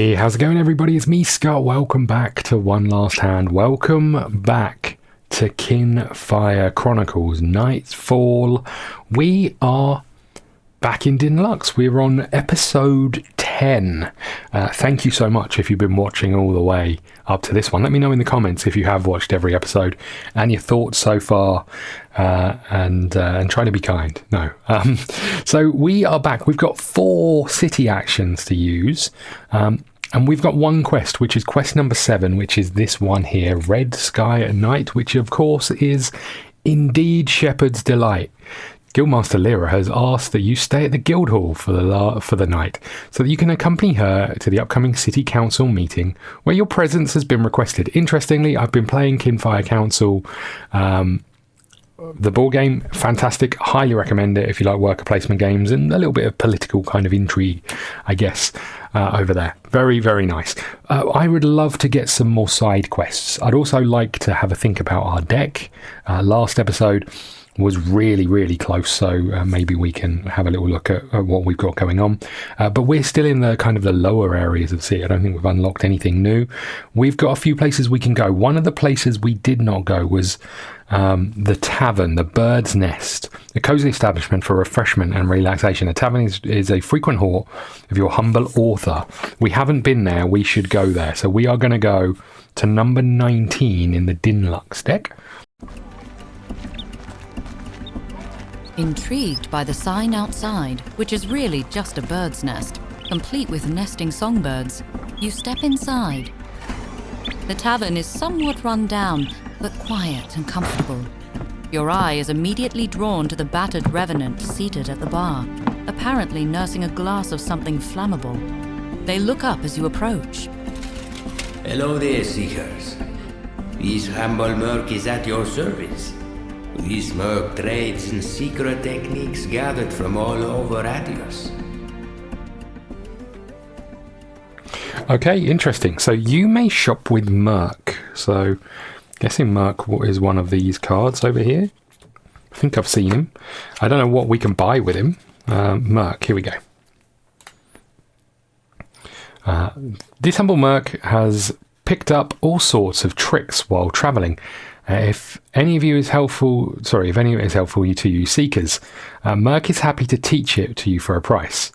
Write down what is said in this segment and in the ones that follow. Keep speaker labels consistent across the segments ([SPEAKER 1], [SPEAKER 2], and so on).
[SPEAKER 1] Hey, how's it going, everybody? It's me, Scott. Welcome back to One Last Hand. Welcome back to Kinfire Chronicles Nightfall. We are back in Dinlux. We're on episode 10. Thank you so much if you've been watching all the way up to this one. Let me know in the comments if you have watched every episode and your thoughts so far, and try to be kind. No. So we are back. We've got 4 city actions to use. And we've got one quest, which is quest number 7, which is this one here, Red Sky at Night, which of course is indeed Shepherd's Delight. Guildmaster Lyra has asked that you stay at the Guildhall for the night, so that you can accompany her to the upcoming City Council meeting, where your presence has been requested. Interestingly, I've been playing Kinfire Council, the board game, fantastic, highly recommend it if you like worker placement games and a little bit of political kind of intrigue, I guess, over there. Very, very nice. I would love to get some more side quests. I'd also like to have a think about our deck. Last episode was really, really close, so maybe we can have a little look at what we've got going on. But we're still in the kind of the lower areas of the city. I don't think we've unlocked anything new. We've got a few places we can go. One of the places we did not go was the Tavern, the Bird's Nest, a cozy establishment for refreshment and relaxation. A tavern is a frequent haunt of your humble author. We haven't been there. We should go there. So we are going to go to number 19 in the Dinlux deck.
[SPEAKER 2] Intrigued by the sign outside, which is really just a bird's nest, complete with nesting songbirds, you step inside. The tavern is somewhat run down, but quiet and comfortable. Your eye is immediately drawn to the battered Revenant seated at the bar, apparently nursing a glass of something flammable. They look up as you approach.
[SPEAKER 3] Hello there, Seekers. This humble Murk is at your service. This Murk trades in secret techniques gathered from all over Attrition.
[SPEAKER 1] Okay, interesting. So you may shop with Murk. So guessing Murk is one of these cards over here. I think I've seen him. I don't know what we can buy with him. Murk, here we go. This humble Murk has picked up all sorts of tricks while travelling. If any of it is helpful to you seekers, Murk is happy to teach it to you for a price.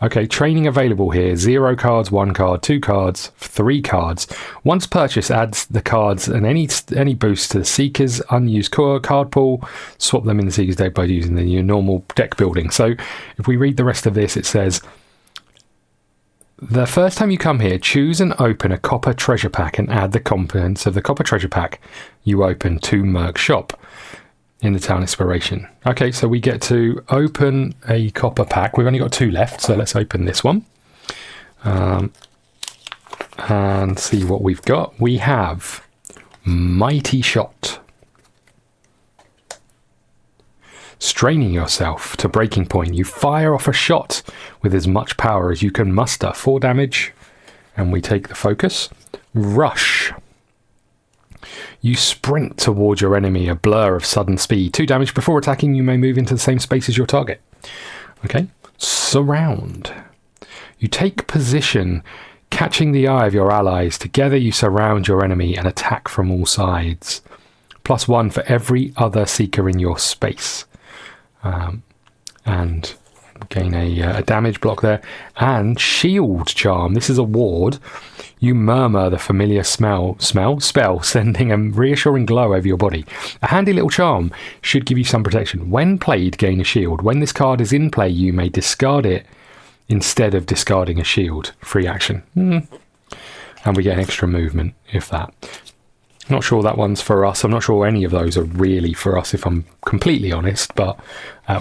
[SPEAKER 1] Okay, training available here: 0 cards, 1 card, 2 cards, 3 cards. Once purchased, adds the cards and any boost to the seeker's unused card pool. Swap them in the seeker's deck by using your normal deck building. So if we read the rest of this, it says, the first time you come here, choose and open a copper treasure pack and add the contents of the copper treasure pack you open to Murk's shop in the town inspiration. Okay, so we get to open a copper pack. We've only got 2 left, so let's open this one and see what we've got. We have Mighty Shot. Straining yourself to breaking point, you fire off a shot with as much power as you can muster. 4 damage, and we take the focus. Rush. You sprint towards your enemy, a blur of sudden speed. 2 damage. Before attacking, you may move into the same space as your target. Okay. Surround. You take position, catching the eye of your allies. Together you surround your enemy and attack from all sides. +1 for every other seeker in your space. And gain a damage block there. And Shield Charm. This is a ward. You murmur the familiar spell, sending a reassuring glow over your body. A handy little charm should give you some protection. When played, gain a shield. When this card is in play, you may discard it instead of discarding a shield. Free action. And we get extra movement, if that. Not sure that one's for us. I'm not sure any of those are really for us, if I'm completely honest. But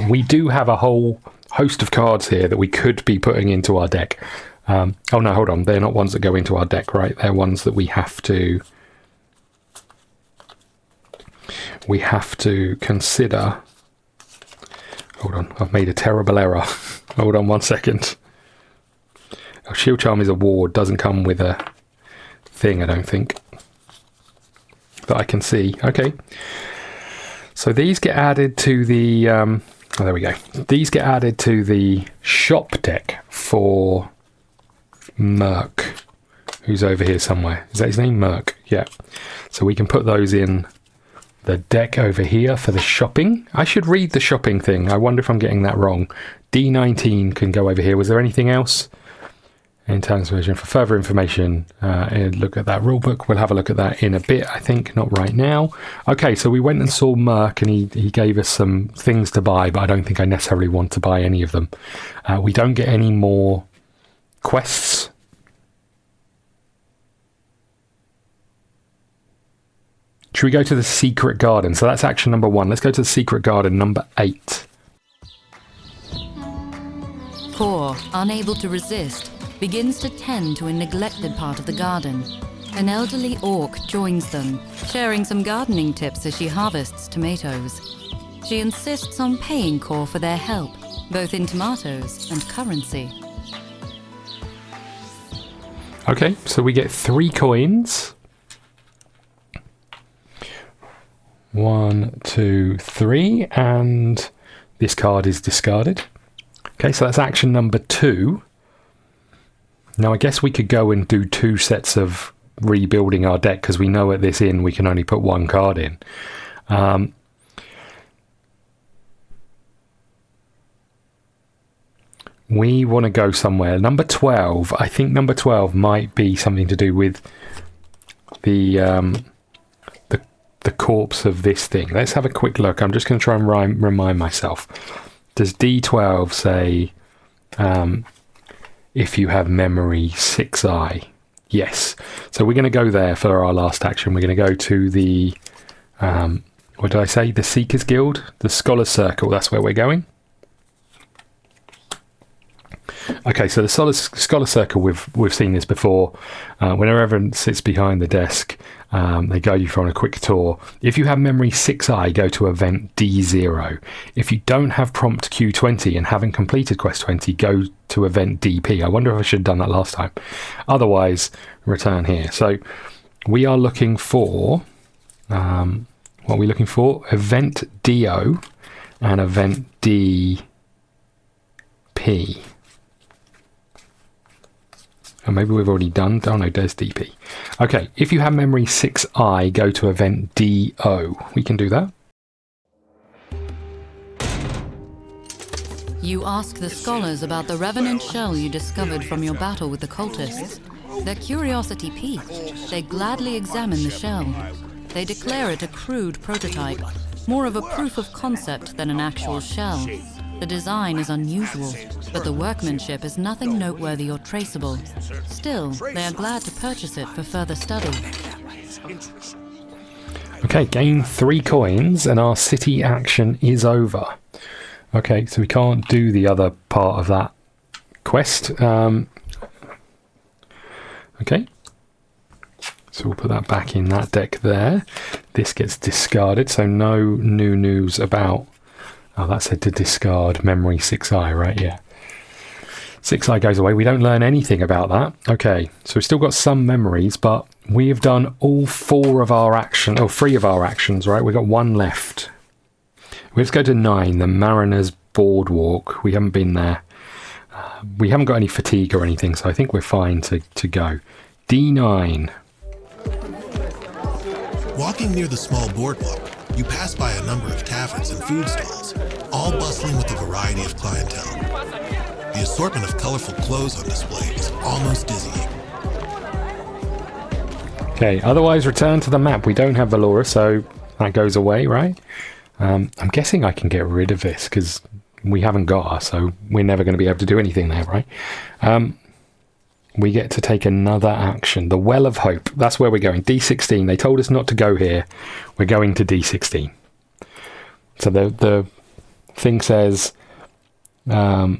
[SPEAKER 1] we do have a whole host of cards here that we could be putting into our deck. Oh no, hold on. They're not ones that go into our deck, right? They're ones that we have to consider. Hold on. I've made a terrible error. Hold on 1 second. Oh, Shield Charm is a ward. Doesn't come with a thing, I don't think, that I can see. Okay, so these get added to the there we go. These get added to the shop deck for Murk. who's over here somewhere. Is that his name? Murk. Yeah. So we can put those in the deck over here for the shopping. I should read the shopping thing. I wonder if I'm getting that wrong. D19 can go over here. Was there anything else? In terms of version, for further information, look at that rulebook. We'll have a look at that in a bit, I think, not right now. Okay, so we went and saw Murk, and he gave us some things to buy, but I don't think I necessarily want to buy any of them. We don't get any more quests. Should we go to the secret garden? So that's action number 1. Let's go to the secret garden, number 8.
[SPEAKER 2] Core, unable to resist, begins to tend to a neglected part of the garden. An elderly orc joins them, sharing some gardening tips as she harvests tomatoes. She insists on paying Core for their help, both in tomatoes and currency.
[SPEAKER 1] Okay, so we get 3 coins. 1, 2, 3, and this card is discarded. Okay, so that's action number 2. Now I guess we could go and do 2 sets of rebuilding our deck, because we know at this inn we can only put 1 card in. We want to go somewhere. Number 12, I think number 12 might be something to do with the corpse of this thing. Let's have a quick look. I'm just going to try and remind myself. Does D12 say if you have memory 6i? Yes. So we're going to go there for our last action. We're going to go to the, what did I say? The Seekers Guild? The Scholar's Circle. That's where we're going. Okay, so the Scholar Circle, we've seen this before. Whenever everyone sits behind the desk, they guide you on a quick tour. If you have memory 6i, go to event D0. If you don't have prompt Q20 and haven't completed quest 20, go to event DP. I wonder if I should have done that last time. Otherwise, return here. So we are looking for, what are we looking for? Event DO and event DP. And maybe we've already done. Oh no, there's DP. Okay, if you have memory 6i, go to event DO. We can do that.
[SPEAKER 2] You ask the scholars about the Revenant shell you discovered from your battle with the cultists. Their curiosity piqued. They gladly examine the shell. They declare it a crude prototype, more of a proof of concept than an actual shell. The design is unusual, but the workmanship is nothing noteworthy or traceable. Still, they are glad to purchase it for further study.
[SPEAKER 1] Okay, gain 3 coins and our city action is over. Okay, so we can't do the other part of that quest. Okay, so we'll put that back in that deck there. This gets discarded, so no new news about... Oh, that said to discard memory 6i, right? Yeah. 6i goes away. We don't learn anything about that. Okay, so we've still got some memories, but we have done all 4 of our actions, or 3 of our actions, right? We've got 1 left. Let's go to 9, the Mariner's Boardwalk. We haven't been there. We haven't got any fatigue or anything, so I think we're fine to go. D9.
[SPEAKER 4] Walking near the small boardwalk, you pass by a number of taverns and food stalls, all bustling with a variety of clientele. The assortment of colorful clothes on display is almost dizzying.
[SPEAKER 1] Okay, otherwise return to the map. We don't have Valora, so that goes away, right? I'm guessing I can get rid of this because we haven't got her, so we're never going to be able to do anything there, right? We get to take another action. The Well of Hope. That's where we're going. D16. They told us not to go here. We're going to D16. So the thing says... where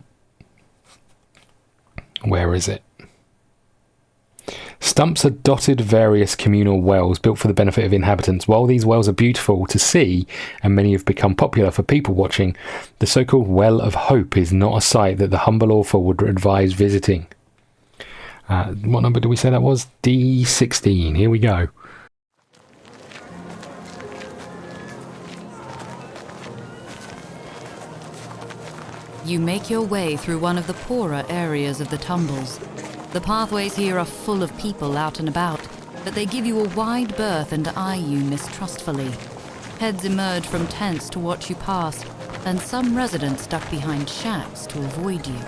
[SPEAKER 1] is it? Stumps are dotted various communal wells built for the benefit of inhabitants. While these wells are beautiful to see, and many have become popular for people watching, the so-called Well of Hope is not a site that the humble author would advise visiting. What number did we say that was? D16. Here we go.
[SPEAKER 2] You make your way through one of the poorer areas of the tumbles. The pathways here are full of people out and about, but they give you a wide berth and eye you mistrustfully. Heads emerge from tents to watch you pass, and some residents duck behind shacks to avoid you.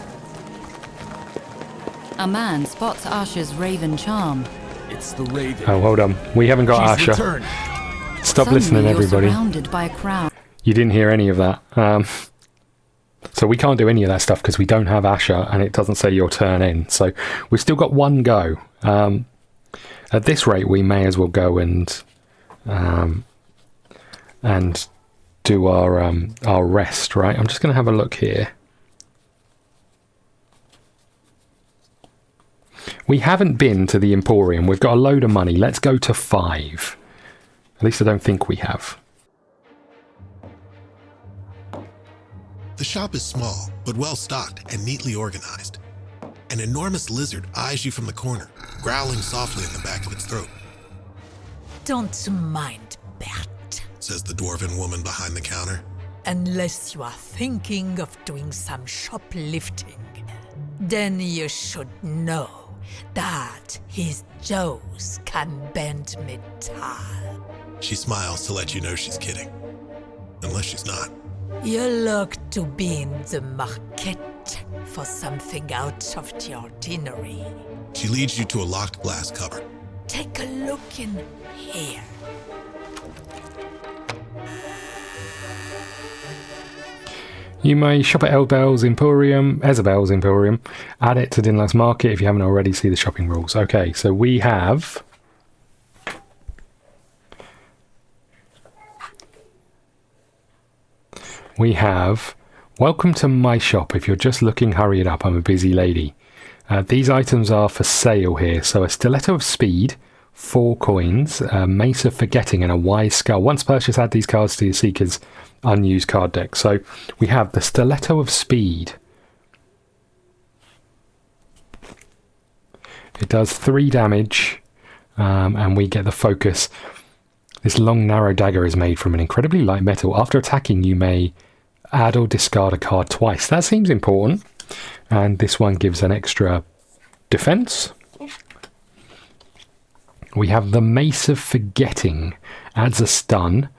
[SPEAKER 2] A man spots Asha's raven charm.
[SPEAKER 5] It's the raven.
[SPEAKER 1] Oh, hold on. We haven't got
[SPEAKER 5] She's
[SPEAKER 1] Asha.
[SPEAKER 5] returned.
[SPEAKER 1] Stop
[SPEAKER 2] Suddenly,
[SPEAKER 1] listening, everybody.
[SPEAKER 2] You're surrounded by a crowd.
[SPEAKER 1] You didn't hear any of that. So we can't do any of that stuff because we don't have Asha and it doesn't say your turn in. So we've still got one go. At this rate, we may as well go and do our rest, right? I'm just going to have a look here. We haven't been to the Emporium. We've got a load of money. Let's go to 5. At least I don't think we have.
[SPEAKER 4] The shop is small, but well stocked and neatly organized. An enormous lizard eyes you from the corner, growling softly in the back of its throat.
[SPEAKER 6] Don't mind that,
[SPEAKER 4] Says the dwarven woman behind the counter.
[SPEAKER 6] unless you are thinking of doing some shoplifting. Then you should know that his jaws can bend metal.
[SPEAKER 4] She smiles to let you know she's kidding. Unless she's not.
[SPEAKER 6] You look to be in the market for something out of the ordinary.
[SPEAKER 4] She leads you to a locked glass cupboard.
[SPEAKER 6] Take a look in here.
[SPEAKER 1] You may shop at Elbel's Emporium, Ezebel's Emporium. Add it to Dinlux Market if you haven't already. See the shopping rules. Okay, so we have... Welcome to my shop. If you're just looking, hurry it up. I'm a busy lady. These items are for sale here. So a Stiletto of Speed, 4 coins, a Mace of Forgetting, and a Wise Skull. Once purchased, add these cards to your Seeker's unused card deck. So we have the Stiletto of Speed. It does 3 damage, and we get the focus. This long, narrow dagger is made from an incredibly light metal. After attacking, you may add or discard a card twice. That seems important. And this one gives an extra defense. We have the Mace of Forgetting. Adds a stun.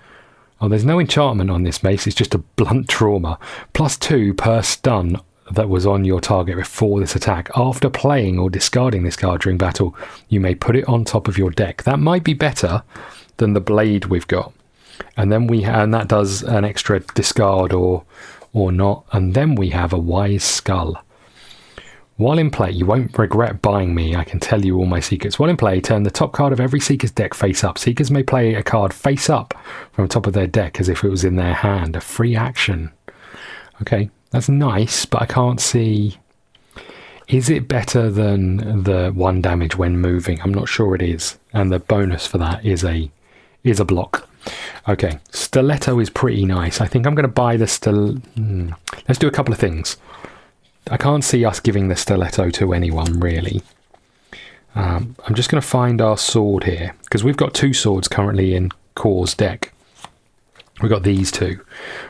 [SPEAKER 1] Oh, there's no enchantment on this mace. It's just a blunt trauma. +2 per stun that was on your target before this attack. After playing or discarding this card during battle, you may put it on top of your deck. That might be better than the blade we've got. And then and that does an extra discard or not. And then we have a Wise Skull. While in play, you won't regret buying me. I can tell you all my secrets. While in play, turn the top card of every Seeker's deck face up. Seekers may play a card face up from the top of their deck as if it was in their hand. A free action. Okay, that's nice, but I can't see... Is it better than the 1 damage when moving? I'm not sure it is. And the bonus for that is a block. Okay, Stiletto is pretty nice. I think I'm going to buy the Let's do a couple of things. I can't see us giving the Stiletto to anyone, really. I'm just going to find our sword here, because we've got 2 swords currently in Core's deck. We've got these 2.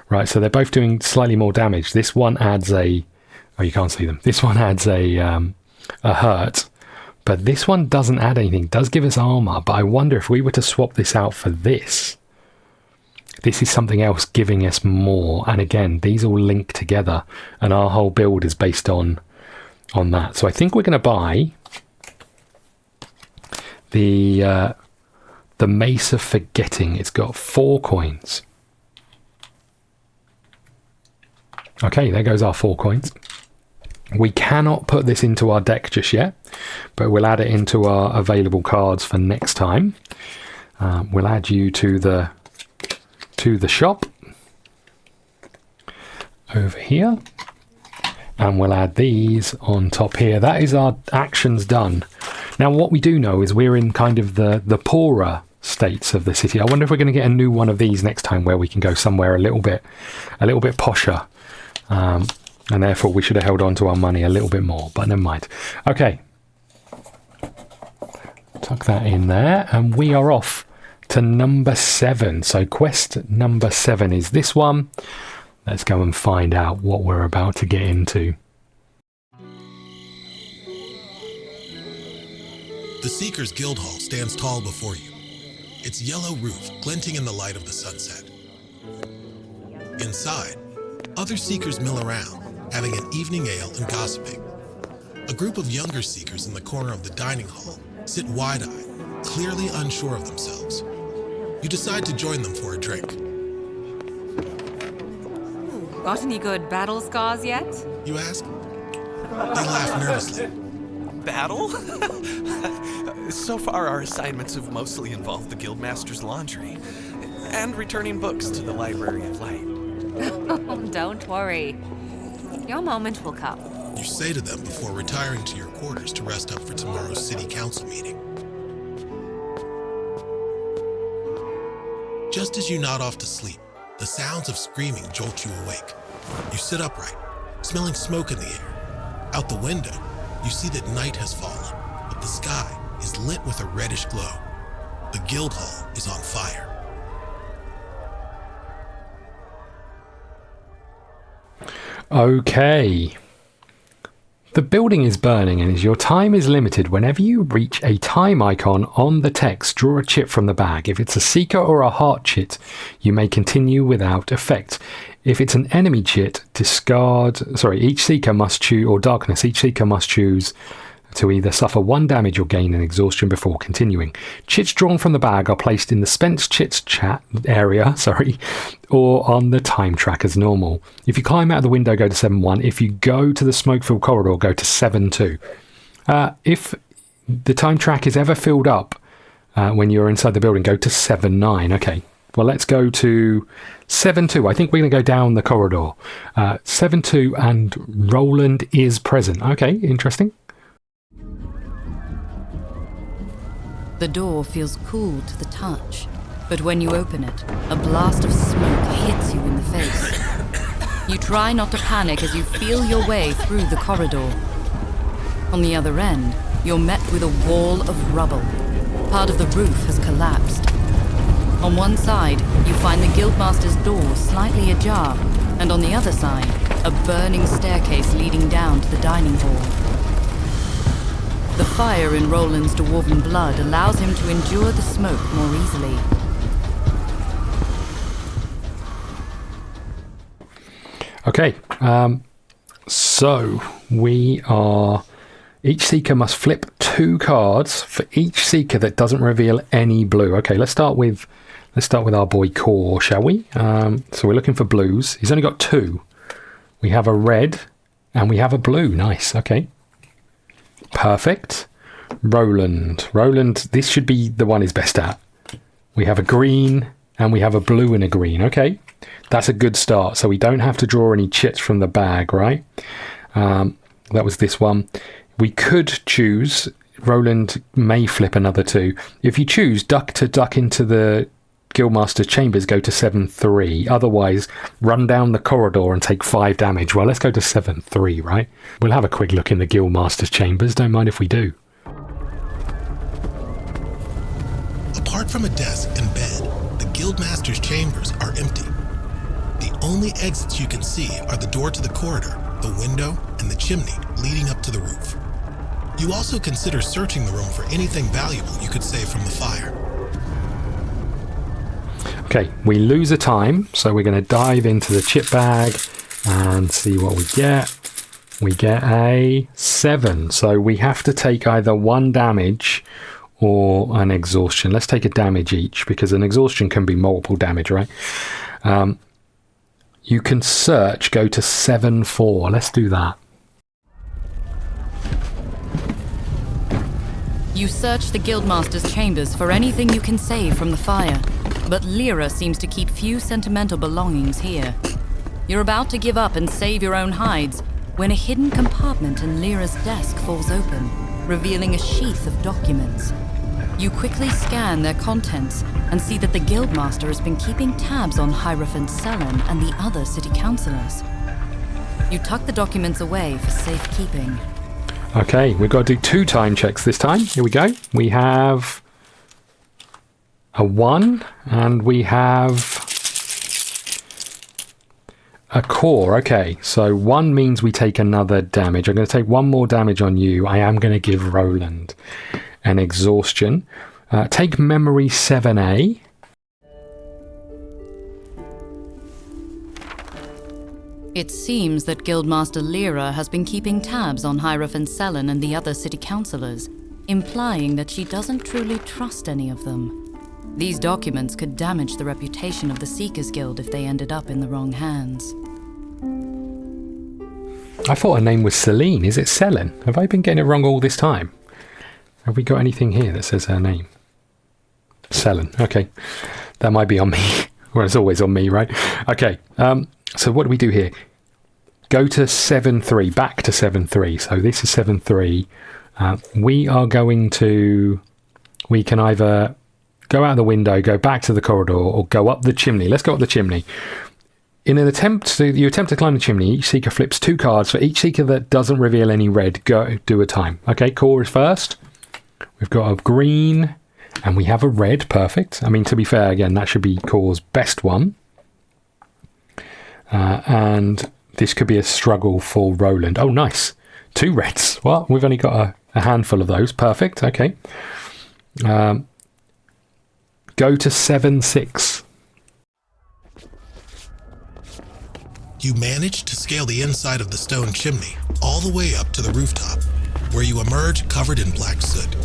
[SPEAKER 1] Right, so they're both doing slightly more damage. This one adds a... Oh, you can't see them. This one adds a hurt, but this one doesn't add anything. It does give us armor, but I wonder if we were to swap this out for this. This is something else giving us more. And again, these all link together, and our whole build is based on that. So I think we're going to buy the Mace of Forgetting. It's got 4 coins. Okay, there goes our 4 coins. We cannot put this into our deck just yet, but we'll add it into our available cards for next time. We'll add you to the shop over here, and we'll add these on top here. That is our actions done. Now, what we do know is we're in kind of the poorer states of the city. I wonder if we're going to get a new one of these next time, where we can go somewhere a little bit posher. And therefore we should have held on to our money a little bit more, but never mind. Okay, tuck that in there, and we are off to number 7. So quest number 7 is this one. Let's go and find out what we're about to get into.
[SPEAKER 4] The Seeker's Guild Hall stands tall before you, its yellow roof glinting in the light of the sunset. Inside, other Seekers mill around, having an evening ale and gossiping. A group of younger Seekers in the corner of the dining hall sit wide-eyed, clearly unsure of themselves. You decide to join them for a drink.
[SPEAKER 5] Got any good battle scars yet?
[SPEAKER 4] You ask? They laugh nervously.
[SPEAKER 7] Battle? So far, our assignments have mostly involved the Guildmaster's laundry and returning books to the Library of Light.
[SPEAKER 5] Oh, don't worry. Your moment will come.
[SPEAKER 4] You say to them before retiring to your quarters to rest up for tomorrow's city council meeting. Just as you nod off to sleep, the sounds of screaming jolt you awake. You sit upright, smelling smoke in the air. Out the window, you see that night has fallen, but the sky is lit with a reddish glow. The guild hall is on fire.
[SPEAKER 1] Okay. The building is burning, and as your time is limited, whenever you reach a time icon on the text, draw a chit from the bag. If it's a Seeker or a Heart chit, you may continue without effect. If it's an enemy chit, each Seeker must choose, or darkness, each Seeker must choose to either suffer 1 damage or gain an exhaustion before continuing. Chits drawn from the bag are placed in the Spence Chits chat area, or on the time track as normal. If you climb out of the window, go to 7-1. If you go to the smoke-filled corridor, go to 7-2. If the time track is ever filled up when you're inside the building, go to 7-9. Okay, well, let's go to 7-2. I think we're going to go down the corridor. 7-2, and Roland is present. Okay, interesting.
[SPEAKER 2] The door feels cool to the touch, but when you open it, a blast of smoke hits you in the face. You try not to panic as you feel your way through the corridor. On the other end, you're met with a wall of rubble. Part of the roof has collapsed. On one side, you find the Guildmaster's door slightly ajar, and on the other side, a burning staircase leading down to the dining hall. The fire in Roland's dwarven blood allows him to endure the smoke more easily.
[SPEAKER 1] Okay, so we are... Each Seeker must flip 2 cards for each Seeker that doesn't reveal any blue. Okay, let's start with our boy Core, shall we? So we're looking for blues. He's only got 2. We have a red and we have a blue. Nice, okay. Perfect. Roland, this should be the one he's best at. We have a green and we have a blue and a green. Okay, that's a good start. So we don't have to draw any chits from the bag, right? That was this one. We could choose, Roland may flip another 2. If you choose duck into the Guildmaster's chambers, go to 7-3. Otherwise, run down the corridor and take 5 damage. Well, let's go to 7-3, right? We'll have a quick look in the Guildmaster's chambers. Don't mind if we do.
[SPEAKER 4] Apart from a desk and bed, the Guildmaster's chambers are empty. The only exits you can see are the door to the corridor, the window, and the chimney leading up to the roof. You also consider searching the room for anything valuable you could save from the fire.
[SPEAKER 1] Okay, we lose a time, so we're going to dive into the chip bag and see what we get. We get a 7, so we have to take either 1 damage or an exhaustion. Let's take a damage each, because an exhaustion can be multiple damage, right? You can search, go to 7-4. Let's do that.
[SPEAKER 2] You search the Guildmaster's chambers for anything you can save from the fire, but Lyra seems to keep few sentimental belongings here. You're about to give up and save your own hides when a hidden compartment in Lyra's desk falls open, revealing a sheath of documents. You quickly scan their contents and see that the Guildmaster has been keeping tabs on Hierophant Selen and the other city councillors. You tuck the documents away for safekeeping.
[SPEAKER 1] Okay, we've got to do 2 time checks this time. Here we go. We have a 1 and we have a core. Okay, so 1 means we take another damage. I'm going to take 1 more damage on you. I am going to give Roland an exhaustion. Take memory 7A.
[SPEAKER 2] It seems that Guildmaster Lyra has been keeping tabs on Hierophant Selen and the other city councillors, implying that she doesn't truly trust any of them. These documents could damage the reputation of the Seekers Guild if they ended up in the wrong hands.
[SPEAKER 1] I thought her name was Celine. Is it Selen? Have I been getting it wrong all this time? Have we got anything here that says her name? Selen. Okay. That might be on me. Well, it's always on me, right? Okay. So what do we do here? Go to 7.3. Back to 7.3. So this is 7.3. We are going to... We can either go out the window, go back to the corridor, or go up the chimney. Let's go up the chimney. In an attempt to climb the chimney, each seeker flips 2 cards. For each seeker that doesn't reveal any red, do a time. Okay, Core is first. We've got a green, and we have a red. Perfect. I mean, to be fair, again, that should be Core's best one. And this could be a struggle for Roland. Oh, nice. 2 reds. Well, we've only got a handful of those. Perfect. Okay. Go to 7.6.
[SPEAKER 4] You manage to scale the inside of the stone chimney all the way up to the rooftop, where you emerge covered in black soot.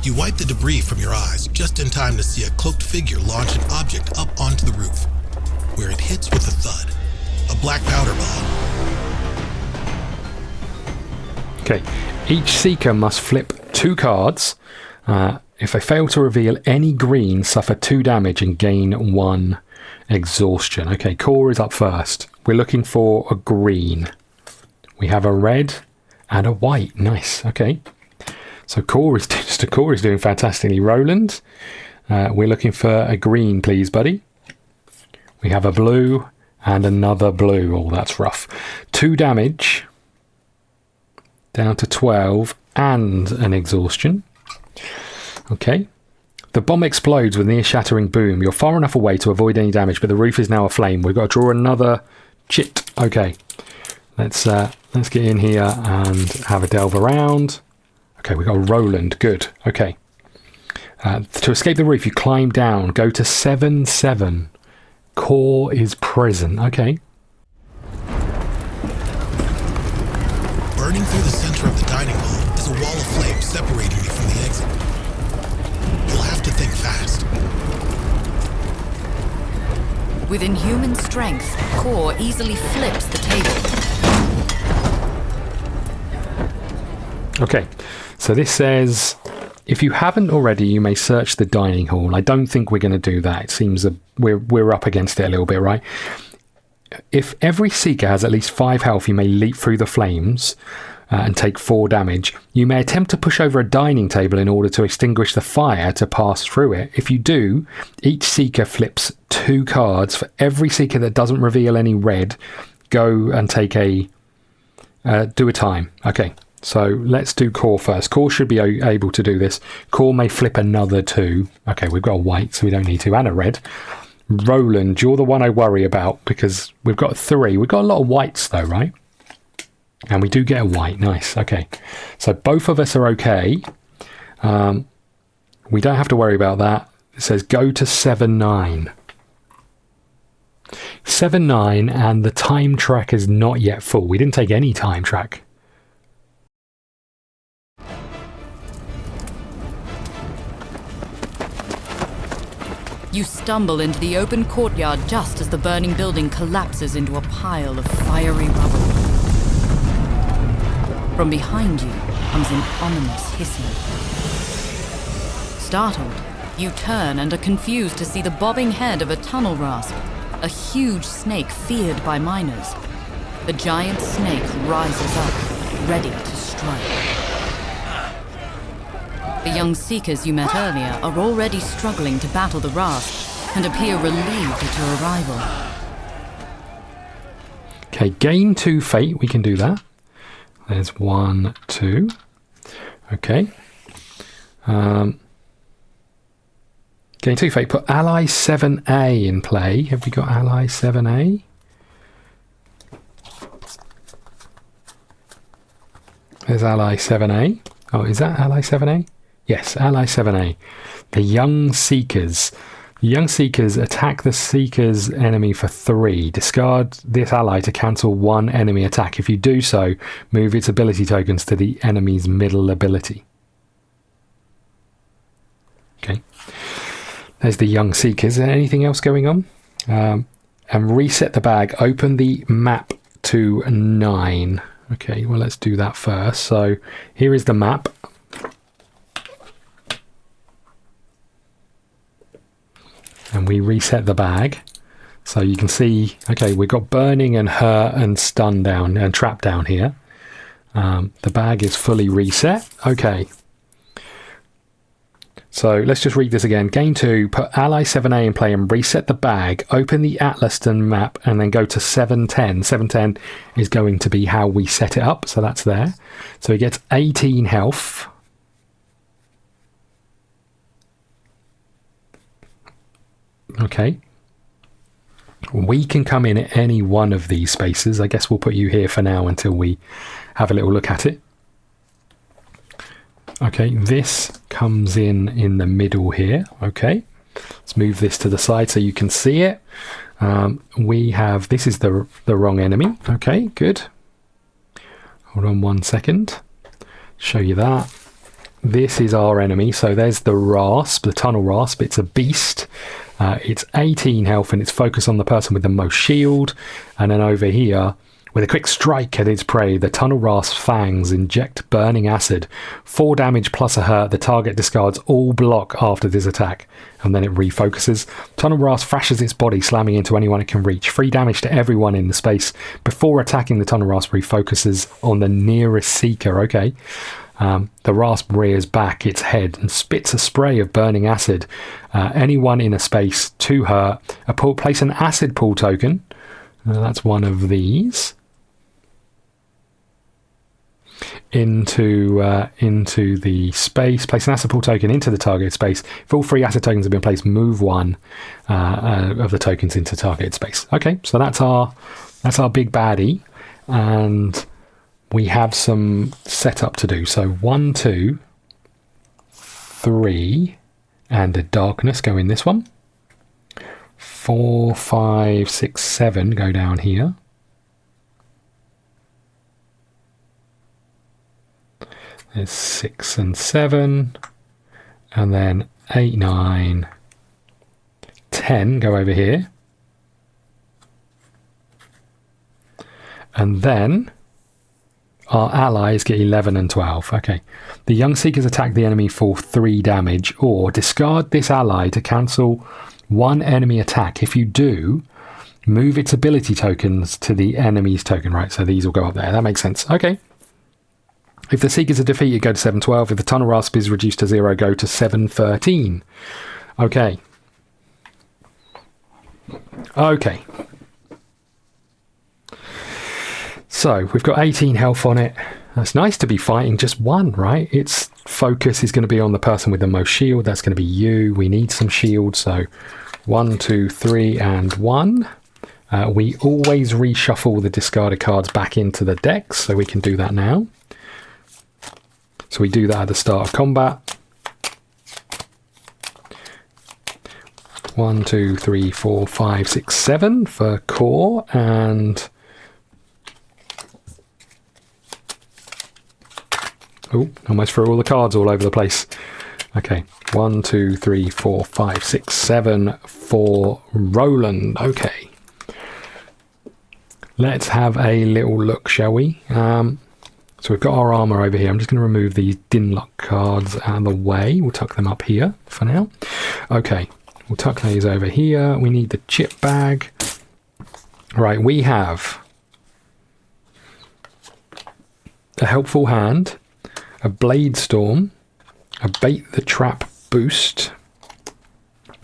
[SPEAKER 4] You wipe the debris from your eyes just in time to see a cloaked figure launch an object up onto the roof, where it hits with a thud, a black powder ball.
[SPEAKER 1] Okay, each seeker must flip 2 cards. If they fail to reveal any green, suffer 2 damage and gain 1 exhaustion. Okay, Core is up first. We're looking for a green. We have a red and a white. Nice. Okay. So Core is doing fantastically. Roland, we're looking for a green, please, buddy. We have a blue and another blue. Oh, that's rough. 2 damage. Down to 12 and an exhaustion. Okay. The bomb explodes with a near-shattering boom. You're far enough away to avoid any damage, but the roof is now aflame. We've got to draw another chit. Okay. Let's get in here and have a delve around. Okay, we've got a Roland. Good. Okay. To escape the roof, you climb down. Go to 7.7. Core is present. Okay.
[SPEAKER 4] Burning through the center of the dining hall is a wall of flame separating you from the exit. You'll have to think fast.
[SPEAKER 2] With inhuman strength, Core easily flips the table.
[SPEAKER 1] Okay, so this says, if you haven't already, you may search the dining hall. I don't think we're going to do that. It seems we're up against it a little bit, right? If every seeker has at least 5 health, you may leap through the flames and take 4 damage. You may attempt to push over a dining table in order to extinguish the fire to pass through it. If you do, each seeker flips 2 cards. For every seeker that doesn't reveal any red, go and take do a time. Okay, so let's do Core first. Core should be able to do this. Core may flip another 2. Okay, we've got a white, so we don't need to, and a red. Roland, you're the one I worry about because we've got 3. We've got a lot of whites though, right? And we do get a white. Nice. Okay. So both of us are okay. We don't have to worry about that. It says go to 7.9. 7.9 and the time track is not yet full. We didn't take any time track.
[SPEAKER 2] You stumble into the open courtyard just as the burning building collapses into a pile of fiery rubble. From behind you comes an ominous hissing. Startled, you turn and are confused to see the bobbing head of a Tunnel Rasp, a huge snake feared by miners. The giant snake rises up, ready to strike. The young seekers you met earlier are already struggling to battle the Rasp and appear relieved at your arrival.
[SPEAKER 1] Okay, gain 2 fate. We can do that. There's 1, 2. Okay. Gain 2 fate. Put ally 7A in play. Have we got ally 7A? There's ally 7A. Oh, is that ally 7A? Yes, ally 7A. The Young Seekers. The Young Seekers attack the Seeker's enemy for 3. Discard this ally to cancel 1 enemy attack. If you do so, move its ability tokens to the enemy's middle ability. Okay. There's the Young Seekers. Is there anything else going on? And reset the bag. Open the map to 9. Okay, well, let's do that first. So here is the map. And we reset the bag. So you can see, okay, we've got burning and hurt and stun down and trap down here. The bag is fully reset. Okay. So let's just read this again. Game 2, put ally 7A in play and reset the bag. Open the Atlaston map and then go to 710. 710 is going to be how we set it up. So that's there. So he gets 18 health. Okay. We can come in at any one of these spaces. I guess we'll put you here for now until we have a little look at it. Okay, this comes in the middle here. Okay, let's move this to the side so you can see it. We have, this is the wrong enemy. Okay, good. Hold on 1 second. Show you that. This is our enemy. So there's the Rasp, the Tunnel Rasp. It's a beast. It's 18 health and it's focused on the person with the most shield. And then over here, with a quick strike at its prey, the Tunnel Rasp's fangs inject burning acid. 4 damage plus a hurt. The target discards all block after this attack. And then it refocuses. Tunnel Rasp thrashes its body, slamming into anyone it can reach. 3 damage to everyone in the space. Before attacking, the Tunnel Rasp refocuses on the nearest seeker. Okay. The Rasp rears back its head and spits a spray of burning acid. Anyone in a space to hurt. Place an acid pool token. That's one of these. Into the space. Place an acid pool token into the target space. If all 3 acid tokens have been placed, move 1 of the tokens into target space. Okay, so that's our big baddie, and we have some setup to do. So 1, 2, 3, and a darkness go in this one. 4, 5, 6, 7 go down here. There's 6 and 7, and then 8, 9, 10 go over here. And then our allies get 11 and 12. Okay. The Young Seekers attack the enemy for 3 damage, or discard this ally to cancel 1 enemy attack. If you do, move its ability tokens to the enemy's token. Right, so these will go up there. That makes sense. Okay. If the Seekers are defeated, go to 712. If the Tunnel Rasp is reduced to 0, go to 713. Okay. Okay. So, we've got 18 health on it. That's nice to be fighting just 1, right? Its focus is going to be on the person with the most shield. That's going to be you. We need some shield. So, 1, 2, 3, and 1. We always reshuffle the discarded cards back into the deck, so we can do that now. So we do that at the start of combat. 1, 2, 3, 4, 5, 6, 7 for core, and oh, almost threw all the cards all over the place. Okay, 1, 2, 3, 4, 5, 6, 7 for Roland. Okay. Let's have a little look, shall we? So we've got our armor over here. I'm just going to remove these Dinlux cards out of the way. We'll tuck them up here for now. Okay, we'll tuck these over here. We need the chip bag. Right, we have a helpful hand, a blade storm, a bait the trap boost,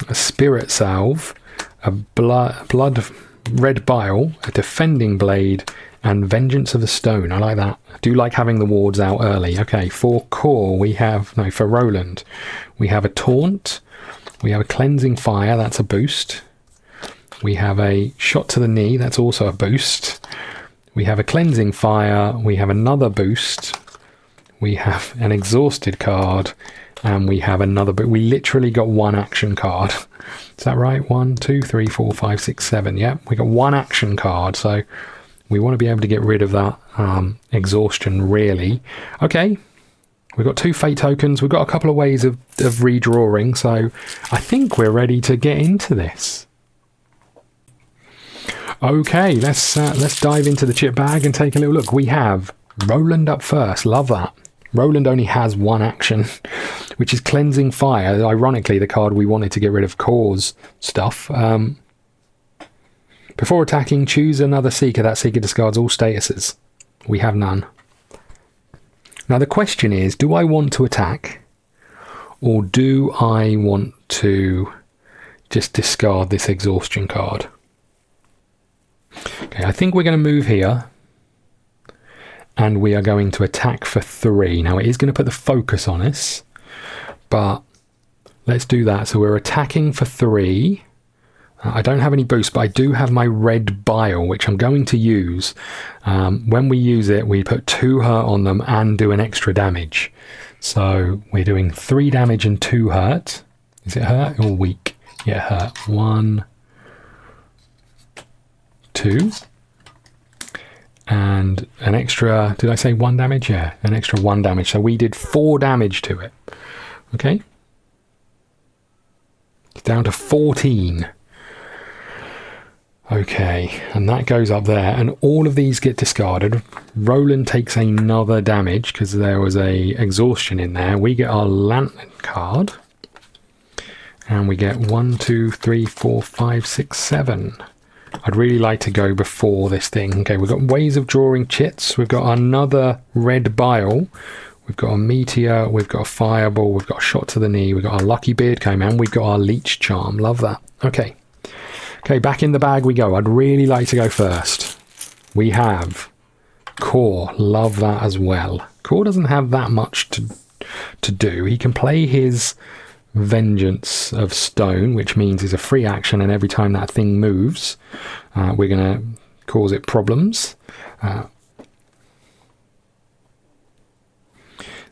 [SPEAKER 1] a spirit salve, a blood red bile, a defending blade, and Vengeance of the Stone. I like that. I do like having the wards out early. Okay, for core, we have, no, for Roland, we have a taunt, we have a cleansing fire, that's a boost. We have a shot to the knee, that's also a boost. We have a cleansing fire, we have another boost. We have an exhausted card, And we have another, but we literally got one action card. Is that right? 1, 2, 3, 4, 5, 6, 7. Yep, we got one action card. So we want to be able to get rid of that exhaustion, really. Okay, we've got 2 fate tokens. We've got a couple of ways of redrawing. So I think we're ready to get into this. Okay, let's dive into the chip bag and take a little look. We have Roland up first. Love that. Roland only has one action, which is Cleansing Fire. Ironically, the card we wanted to get rid of Core's stuff. Before attacking, choose another Seeker. That Seeker discards all statuses. We have none. Now the question is, do I want to attack? Or do I want to just discard this exhaustion card? Okay, I think we're going to move here. And we are going to attack for 3. Now it is going to put the focus on us, but let's do that. So we're attacking for 3. I don't have any boost, but I do have my red bile, which I'm going to use. When we use it, we put 2 hurt on them and do an extra damage. So we're doing 3 damage and 2 hurt. Is it hurt or weak? Yeah, hurt. 1, 2. And an extra, did I say 1 damage? Yeah, an extra 1 damage. So we did 4 damage to it. Okay. It's down to 14. Okay, and that goes up there. And all of these get discarded. Roland takes another damage because there was a exhaustion in there. We get our Lantern card. And we get 1, 2, 3, 4, 5, 6, 7. I'd really like to go before this thing. Okay, we've got ways of drawing chits. We've got another red bile. We've got a meteor. We've got a fireball. We've got a shot to the knee. We've got our lucky beard comb, and we've got our leech charm. Love that. Okay. Okay, back in the bag we go. I'd really like to go first. We have Core. Love that as well. Core doesn't have that much to do. He can play his Vengeance of Stone, which means it's a free action, and every time that thing moves, we're going to cause it problems.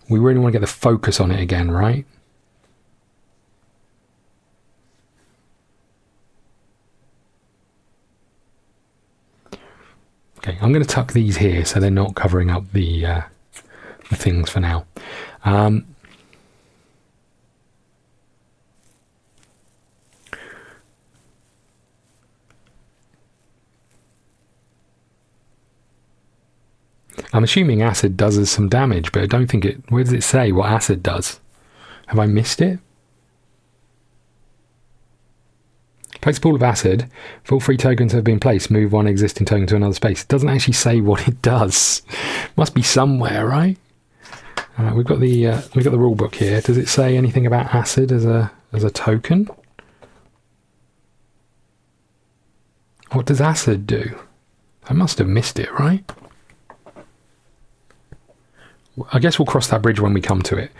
[SPEAKER 1] We really want to get the focus on it again, right? Okay, I'm going to tuck these here so they're not covering up the things for now. I'm assuming acid does us some damage, but I don't think it... Where does it say what acid does? Have I missed it? Place a pool of acid. If all 3 tokens have been placed, move 1 existing token to another space. It doesn't actually say what it does. Must be somewhere, right? We've got the rule book here. Does it say anything about acid as a token? What does acid do? I must have missed it, right? I guess we'll cross that bridge when we come to it.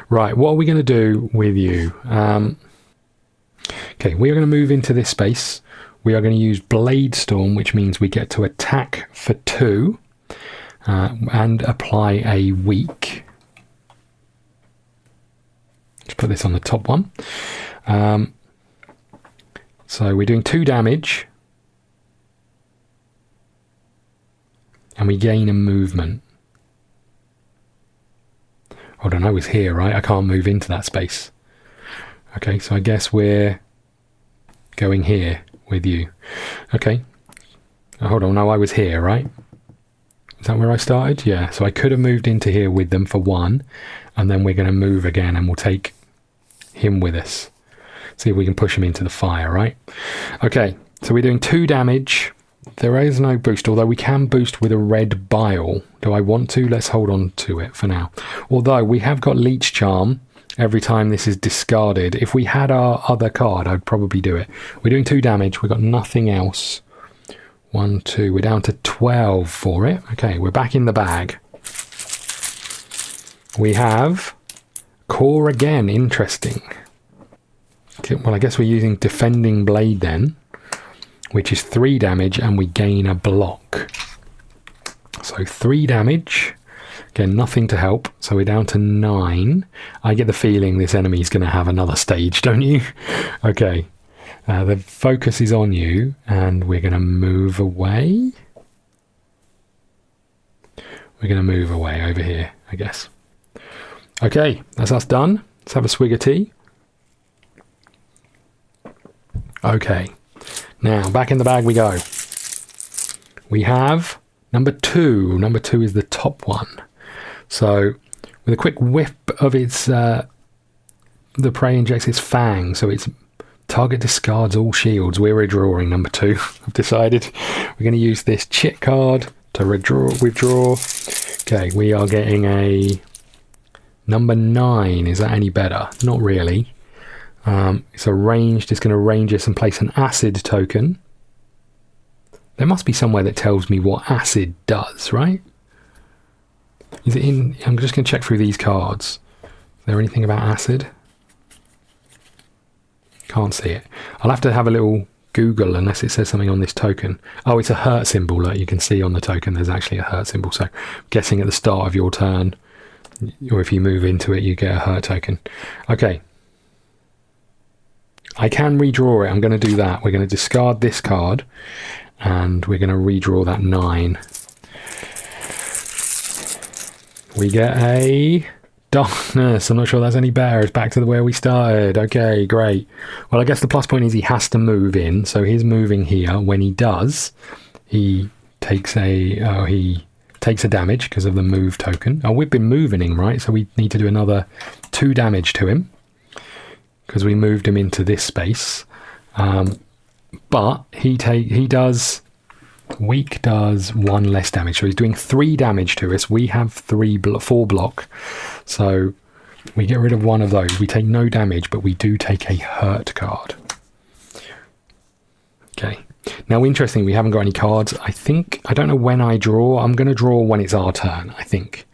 [SPEAKER 1] Right, what are we going to do with you? Okay, we are going to move into this space. We are going to use Blade Storm, which means we get to attack for 2 and apply a weak. Let's put this on the top one. So we're doing 2 damage. And we gain a movement. Hold on, I was here, right? I can't move into that space. Okay, so I guess we're going here with you. Okay. Hold on, no, I was here, right? Is that where I started? Yeah, so I could have moved into here with them for 1, and then we're going to move again, and we'll take him with us. See if we can push him into the fire, right? Okay, so we're doing 2 damage. There is no boost, although we can boost with a red bile. Do I want to? Let's hold on to it for now. Although we have got Leech Charm every time this is discarded. If we had our other card, I'd probably do it. We're doing 2 damage. We've got nothing else. 1, 2. We're down to 12 for it. Okay, we're back in the bag. We have Core again. Interesting. Okay, well, I guess we're using Defending Blade then, which is 3 damage, and we gain a block. So 3 damage. Again, nothing to help. So we're down to 9. I get the feeling this enemy's going to have another stage, don't you? Okay. The focus is on you, and we're going to move away. We're going to move away over here, I guess. Okay, that's us done. Let's have a swig of tea. Okay. Now, back in the bag we go. We have number 2. Number 2 is the top one. So, with a quick whip of its... the prey injects its fang, so its target discards all shields. We're redrawing number 2. I've decided we're going to use this chit card to withdraw. Okay, we are getting a number 9. Is that any better? Not really. It's a ranged. It's going to range us and place an acid token. There must be somewhere that tells me what acid does, right? Is it in? I'm just going to check through these cards. Is there anything about acid? Can't see it. I'll have to have a little Google unless it says something on this token. Oh, it's a hurt symbol. Like you can see on the token, there's actually a hurt symbol. So I'm guessing at the start of your turn, or if you move into it, you get a hurt token. Okay. I can redraw it. I'm going to do that. We're going to discard this card, and we're going to redraw that 9. We get a darkness. I'm not sure that's any better. It's back to the where we started. Okay, great. Well, I guess the plus point is he has to move in, so he's moving here. When he does, he takes a damage because of the move token. Oh, we've been moving him, right? So we need to do another 2 damage to him because we moved him into this space. But weak does 1 less damage, so he's doing 3 damage to us. We have 4 block, so we get rid of 1 of those. We take no damage, but we do take a hurt card. Okay, now interesting, we haven't got any cards. I don't know when I draw. I'm going to draw when it's our turn, I think.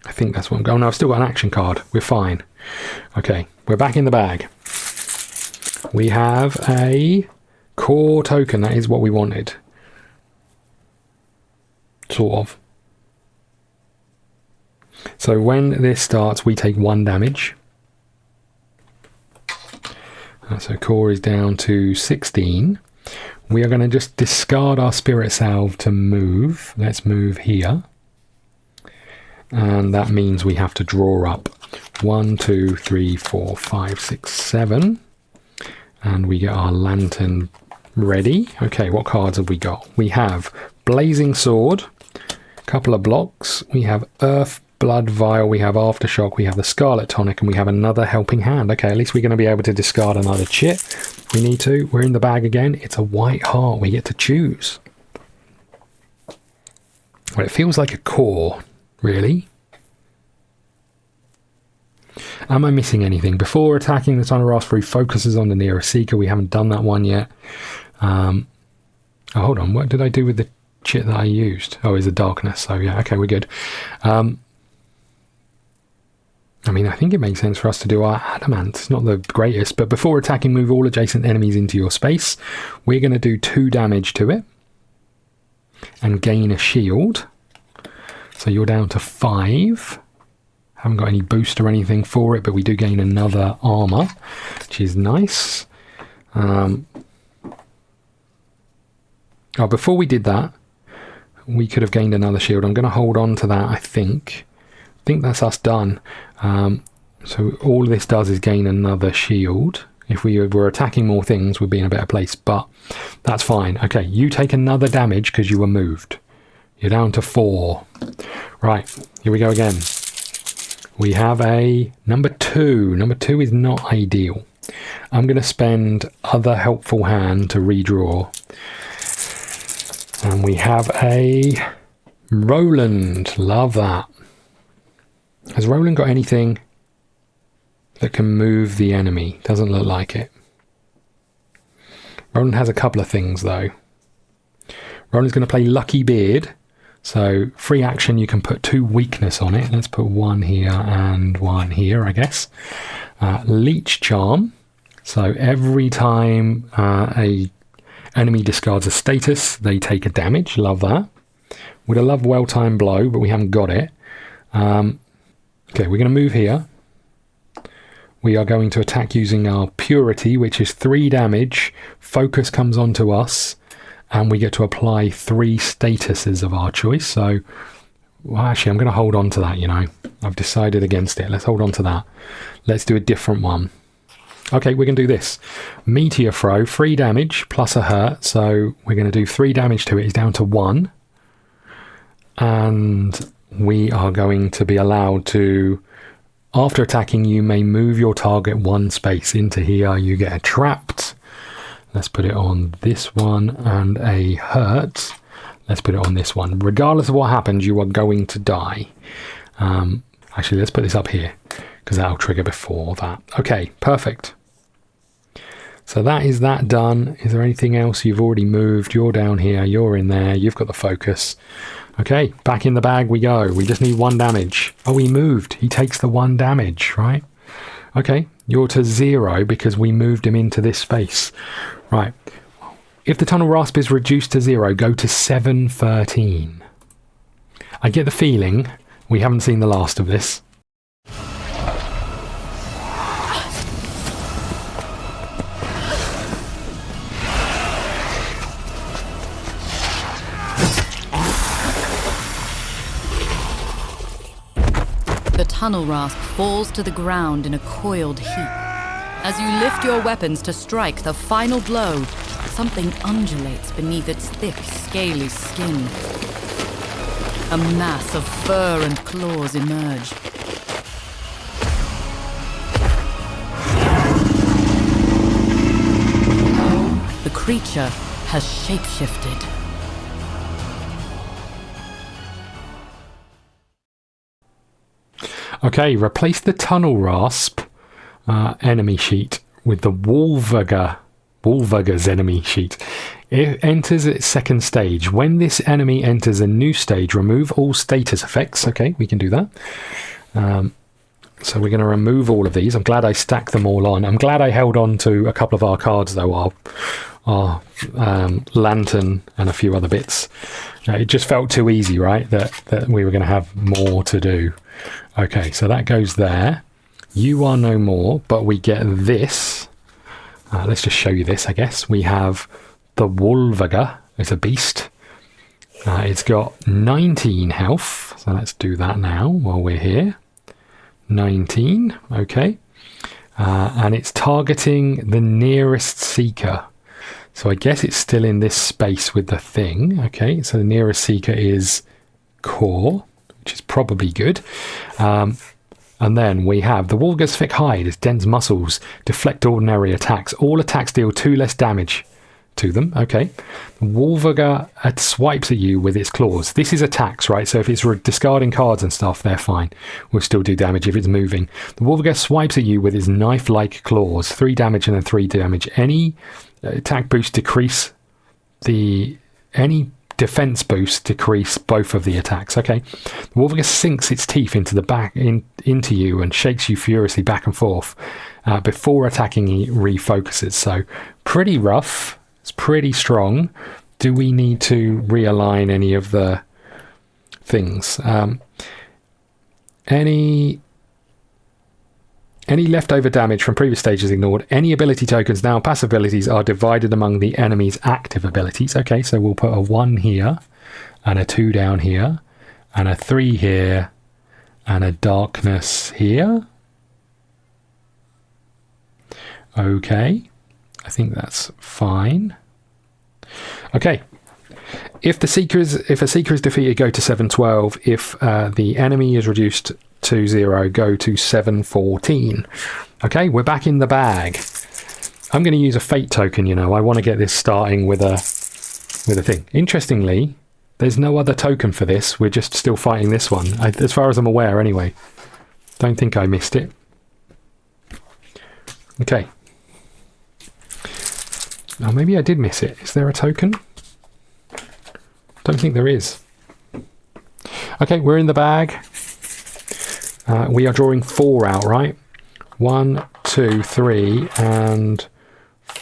[SPEAKER 1] I think that's what I'm going. Oh no, I've still got an action card. We're fine. Okay, we're back in the bag. We have a core token. That is what we wanted. Sort of. So when this starts, we take 1 damage. So core is down to 16. We are going to just discard our spirit salve to move. Let's move here. And that means we have to draw up 1, 2, 3, 4, 5, 6, 7. And we get our lantern ready. Okay, what cards have we got? We have Blazing Sword, a couple of blocks. We have Earth Blood Vial, we have Aftershock, we have the Scarlet Tonic, and we have another Helping Hand. Okay, at least we're going to be able to discard another chit. We need to. We're in the bag again. It's a white heart. We get to choose. Well, it feels like a core, really. Am I missing anything? Before attacking the Tunnel Rasp, focuses on the nearest seeker. We haven't done that one yet. Oh, hold on. What did I do with the chit that I used? Oh, it's a darkness. So yeah, okay, we're good. I mean, I think it makes sense for us to do our adamant. It's not the greatest, but before attacking, move all adjacent enemies into your space. We're going to do 2 damage to it and gain a shield. So you're down to 5. Haven't got any boost or anything for it, but we do gain another armor, which is nice. Oh, before we did that, we could have gained another shield. I'm going to hold on to that, I think. I think that's us done. So all this does is gain another shield. If we were attacking more things, we'd be in a better place, but that's fine. Okay, you take another damage because you were moved. You're down to 4. Right, here we go again. We have a number 2. Number 2 is not ideal. I'm going to spend other helpful hand to redraw. And we have a Roland. Love that. Has Roland got anything that can move the enemy? Doesn't look like it. Roland has a couple of things though. Roland's going to play Lucky Beard. So free action, you can put 2 weakness on it. Let's put 1 here and 1 here, I guess. Leech Charm. So every time Enemy discards a status, they take a damage. Love that. Would have loved well-timed blow, but we haven't got it. Okay, we're going to move here. We are going to attack using our Purity, which is 3 damage. Focus comes onto us, and we get to apply 3 statuses of our choice. So, well, actually, I'm going to hold on to that, you know. I've decided against it. Let's hold on to that. Let's do a different one. Okay, we're going to do this. Meteor Throw, 3 damage plus a hurt. So we're going to do 3 damage to it. It's down to 1. And we are going to be allowed to... After attacking, you may move your target 1 space into here. You get a trapped. Let's put it on this one, and a hurt. Let's put it on this one. Regardless of what happens, you are going to die. Actually, let's put this up here, because that'll trigger before that. Okay, perfect. So that is that done. Is there anything else? You've already moved. You're down here. You're in there. You've got the focus. Okay, back in the bag we go. We just need 1 damage. Oh, he moved. He takes the 1 damage, right? Okay, you're to 0 because we moved him into this space. Right. If the Tunnel Rasp is reduced to 0, go to 713. I get the feeling we haven't seen the last of this.
[SPEAKER 2] The Tunnel Rasp falls to the ground in a coiled heap. As you lift your weapons to strike the final blow, something undulates beneath its thick, scaly skin. A mass of fur and claws emerge. The creature has shapeshifted.
[SPEAKER 1] Okay, replace the Tunnel Rasp enemy sheet with the Wolvarger's enemy sheet. It enters its second stage. When this enemy enters a new stage, remove all status effects. Okay, we can do that. So we're going to remove all of these. I'm glad I stacked them all on. I'm glad I held on to a couple of our cards, though, our lantern and a few other bits. It just felt too easy, right, that we were going to have more to do. Okay, so that goes there. You are no more, but we get this. Let's just show you this, I guess. We have the Wolvarger. It's a beast. It's got 19 health. So let's do that now while we're here. 19, okay. And it's targeting the nearest seeker. So I guess it's still in this space with the thing. Okay, so the nearest seeker is Core, which is probably good. And then we have the Wolvarger's thick hide, its dense muscles deflect ordinary attacks. All attacks deal 2 less damage to them. Okay. The Wolvarger swipes at you with its claws. This is attacks, right? So if it's discarding cards and stuff, they're fine. We'll still do damage if it's moving. The Wolvarger swipes at you with its knife-like claws. 3 damage and then 3 damage. Any attack boost decrease any defense boost decrease both of the attacks. Okay, the Wolvarger sinks its teeth into the back into you and shakes you furiously back and forth before attacking. He refocuses. So pretty rough. It's pretty strong. Do we need to realign any of the things? Any leftover damage from previous stages ignored. Any ability tokens, now passive abilities, are divided among the enemy's active abilities. Okay, so we'll put a 1 here, and a 2 down here, and a 3 here, and a darkness here. Okay, I think that's fine. Okay, if a seeker is defeated, go to 712. If the enemy is reduced to 0, go to 714. Okay, we're back in the bag. I'm going to use a fate token, you know. I want to get this starting with a thing. Interestingly, there's no other token for this. We're just still fighting this one, as far as I'm aware anyway. Don't think I missed it. Okay. Oh, maybe I did miss it. Is there a token? Don't think there is. Okay, we're in the bag. We are drawing 4 out, right? 1, 2, 3, and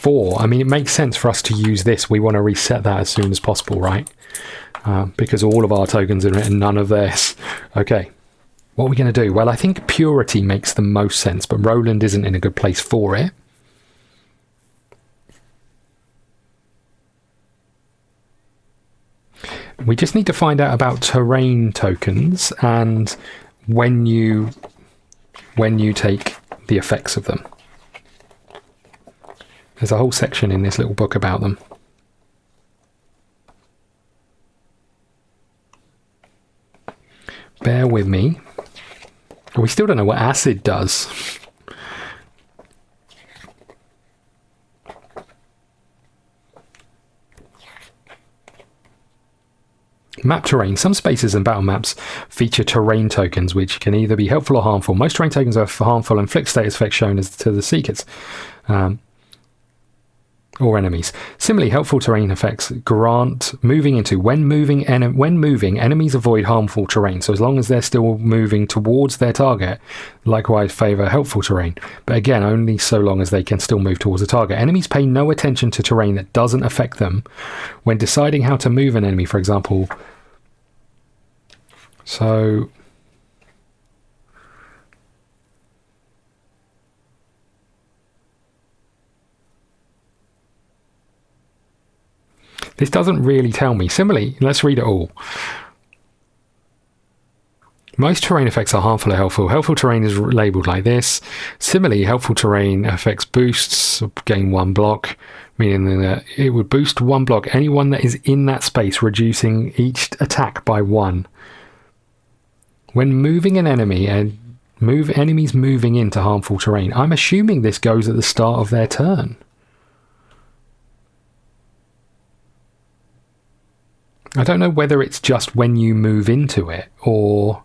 [SPEAKER 1] 4. I mean, it makes sense for us to use this. We want to reset that as soon as possible, right? Because all of our tokens are in it and none of theirs. Okay. What are we going to do? Well, I think Purity makes the most sense, but Roland isn't in a good place for it. We just need to find out about terrain tokens and when you take the effects of them. There's a whole section in this little book about them. Bear with me. We still don't know what acid does. Map terrain. Some spaces and battle maps feature terrain tokens, which can either be helpful or harmful. Most terrain tokens are harmful and inflict status effects shown as to the seekers. Or enemies. Similarly, helpful terrain effects grant moving into. When moving, enemies avoid harmful terrain. So as long as they're still moving towards their target, likewise favour helpful terrain. But again, only so long as they can still move towards the target. Enemies pay no attention to terrain that doesn't affect them when deciding how to move an enemy, for example. So... this doesn't really tell me. Similarly, let's read it all. Most terrain effects are harmful or helpful. Helpful terrain is labelled like this. Similarly, helpful terrain effects boosts, gain 1 block, meaning that it would boost 1 block anyone that is in that space, reducing each attack by 1. When moving an enemy and enemies moving into harmful terrain, I'm assuming this goes at the start of their turn. I don't know whether it's just when you move into it or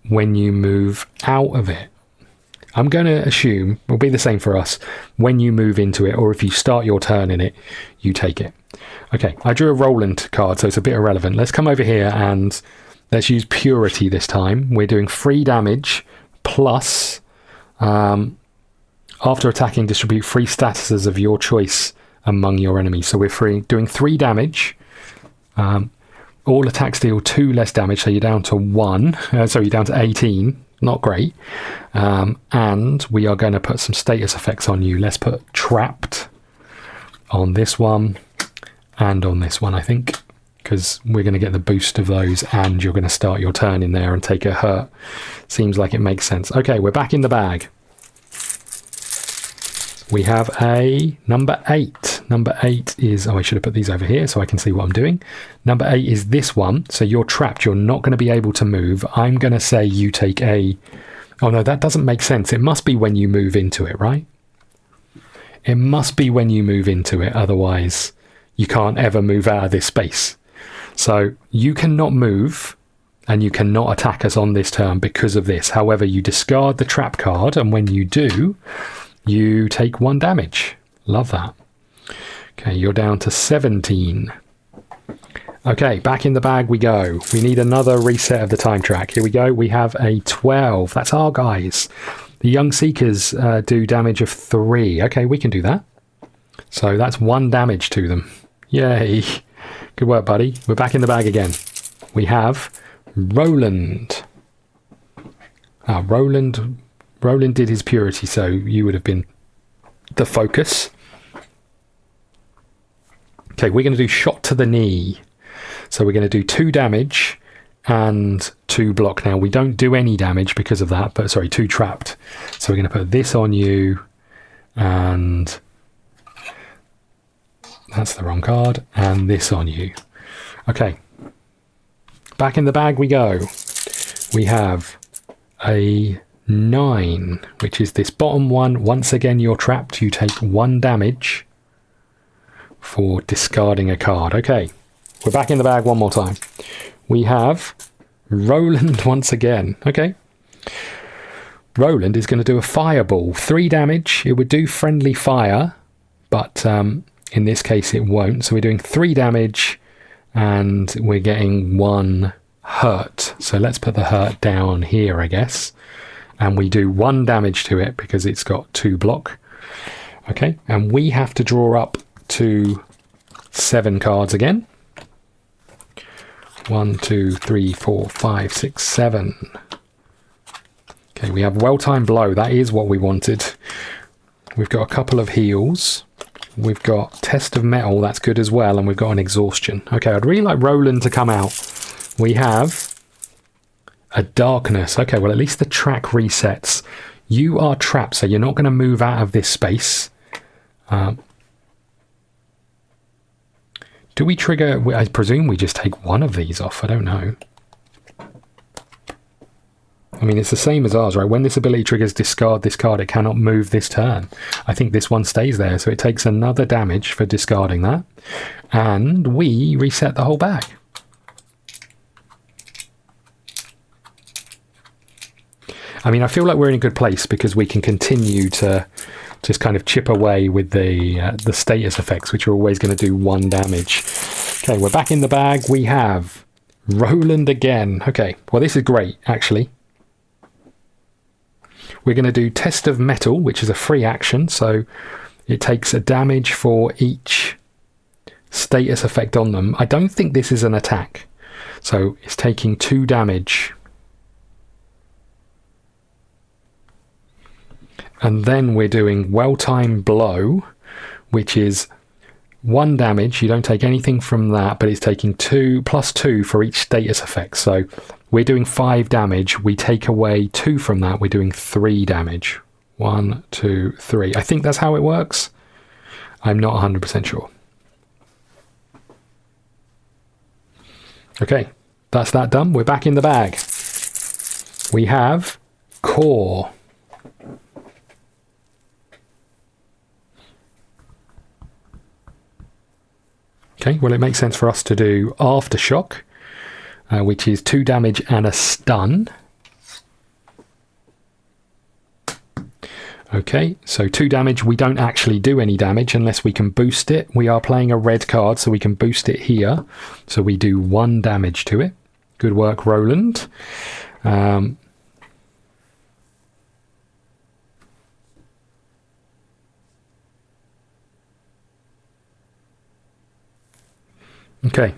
[SPEAKER 1] when you move out of it. I'm going to assume it'll be the same for us when you move into it, or if you start your turn in it, you take it. Okay, I drew a Roland card, so it's a bit irrelevant. Let's come over here and let's use Purity this time. We're doing 3 damage plus, after attacking, distribute 3 statuses of your choice among your enemies. So we're doing 3 damage. All attacks deal 2 less damage, so you're down to 1. So you're down to 18. Not great. And we are going to put some status effects on you. Let's put Trapped on this one and on this one, I think, because we're going to get the boost of those and you're going to start your turn in there and take a hurt. Seems like it makes sense. Okay, we're back in the bag. We have a number 8. Number 8 is... oh, I should have put these over here so I can see what I'm doing. Number 8 is this one. So you're trapped. You're not going to be able to move. I'm going to say you take a... oh, no, that doesn't make sense. It must be when you move into it, right? It must be when you move into it. Otherwise, you can't ever move out of this space. So you cannot move and you cannot attack us on this turn because of this. However, you discard the trap card, and when you do... you take 1 damage. Love that. Okay, you're down to 17. Okay, back in the bag we go. We need another reset of the time track. Here we go. We have a 12. That's our guys. The Young Seekers do damage of 3. Okay, we can do that. So that's 1 damage to them. Yay. Good work, buddy. We're back in the bag again. We have Roland. Roland did his Purity, so you would have been the focus. Okay, we're going to do Shot to the Knee. So we're going to do 2 damage and 2 block. Now, we don't do any damage because of that, but sorry, 2 trapped. So we're going to put this on you, and that's the wrong card, and this on you. Okay, back in the bag we go. We have a 9, which is this bottom one. Once again, you're trapped. You take 1 damage for discarding a card. Okay, we're back in the bag one more time. We have Roland once again. Okay, Roland is going to do a fireball. 3 damage. It would do friendly fire, but in this case it won't. So we're doing 3 damage and we're getting 1 hurt. So let's put the hurt down here, I guess. And we do 1 damage to it because it's got 2 block. Okay, and we have to draw up to 7 cards again. 1, 2, 3, 4, 5, 6, 7. Okay, we have well-timed blow. That is what we wanted. We've got a couple of heals. We've got test of metal. That's good as well. And we've got an exhaustion. Okay, I'd really like Roland to come out. We have a darkness. Okay, well, at least the track resets. You are trapped, so you're not going to move out of this space. Do we trigger... I presume we just take one of these off. I don't know. I mean, it's the same as ours, right? When this ability triggers discard this card, it cannot move this turn. I think this one stays there, so it takes another damage for discarding that. And we reset the whole bag. I mean, I feel like we're in a good place because we can continue to just kind of chip away with the status effects, which are always going to do 1 damage. Okay, we're back in the bag. We have Roland again. Okay, well, this is great, actually. We're going to do Test of Metal, which is a free action, so it takes a damage for each status effect on them. I don't think this is an attack, so it's taking 2 damage. And then we're doing well-timed blow, which is 1 damage. You don't take anything from that, but it's taking 2 plus 2 for each status effect. So we're doing 5 damage. We take away 2 from that. We're doing 3 damage. 1, 2, 3. I think that's how it works. I'm not 100% sure. Okay, that's that done. We're back in the bag. We have Core. Okay, well, it makes sense for us to do Aftershock, which is 2 damage and a stun. Okay, so 2 damage. We don't actually do any damage unless we can boost it. We are playing a red card, so we can boost it here. So we do 1 damage to it. Good work, Roland. Okay.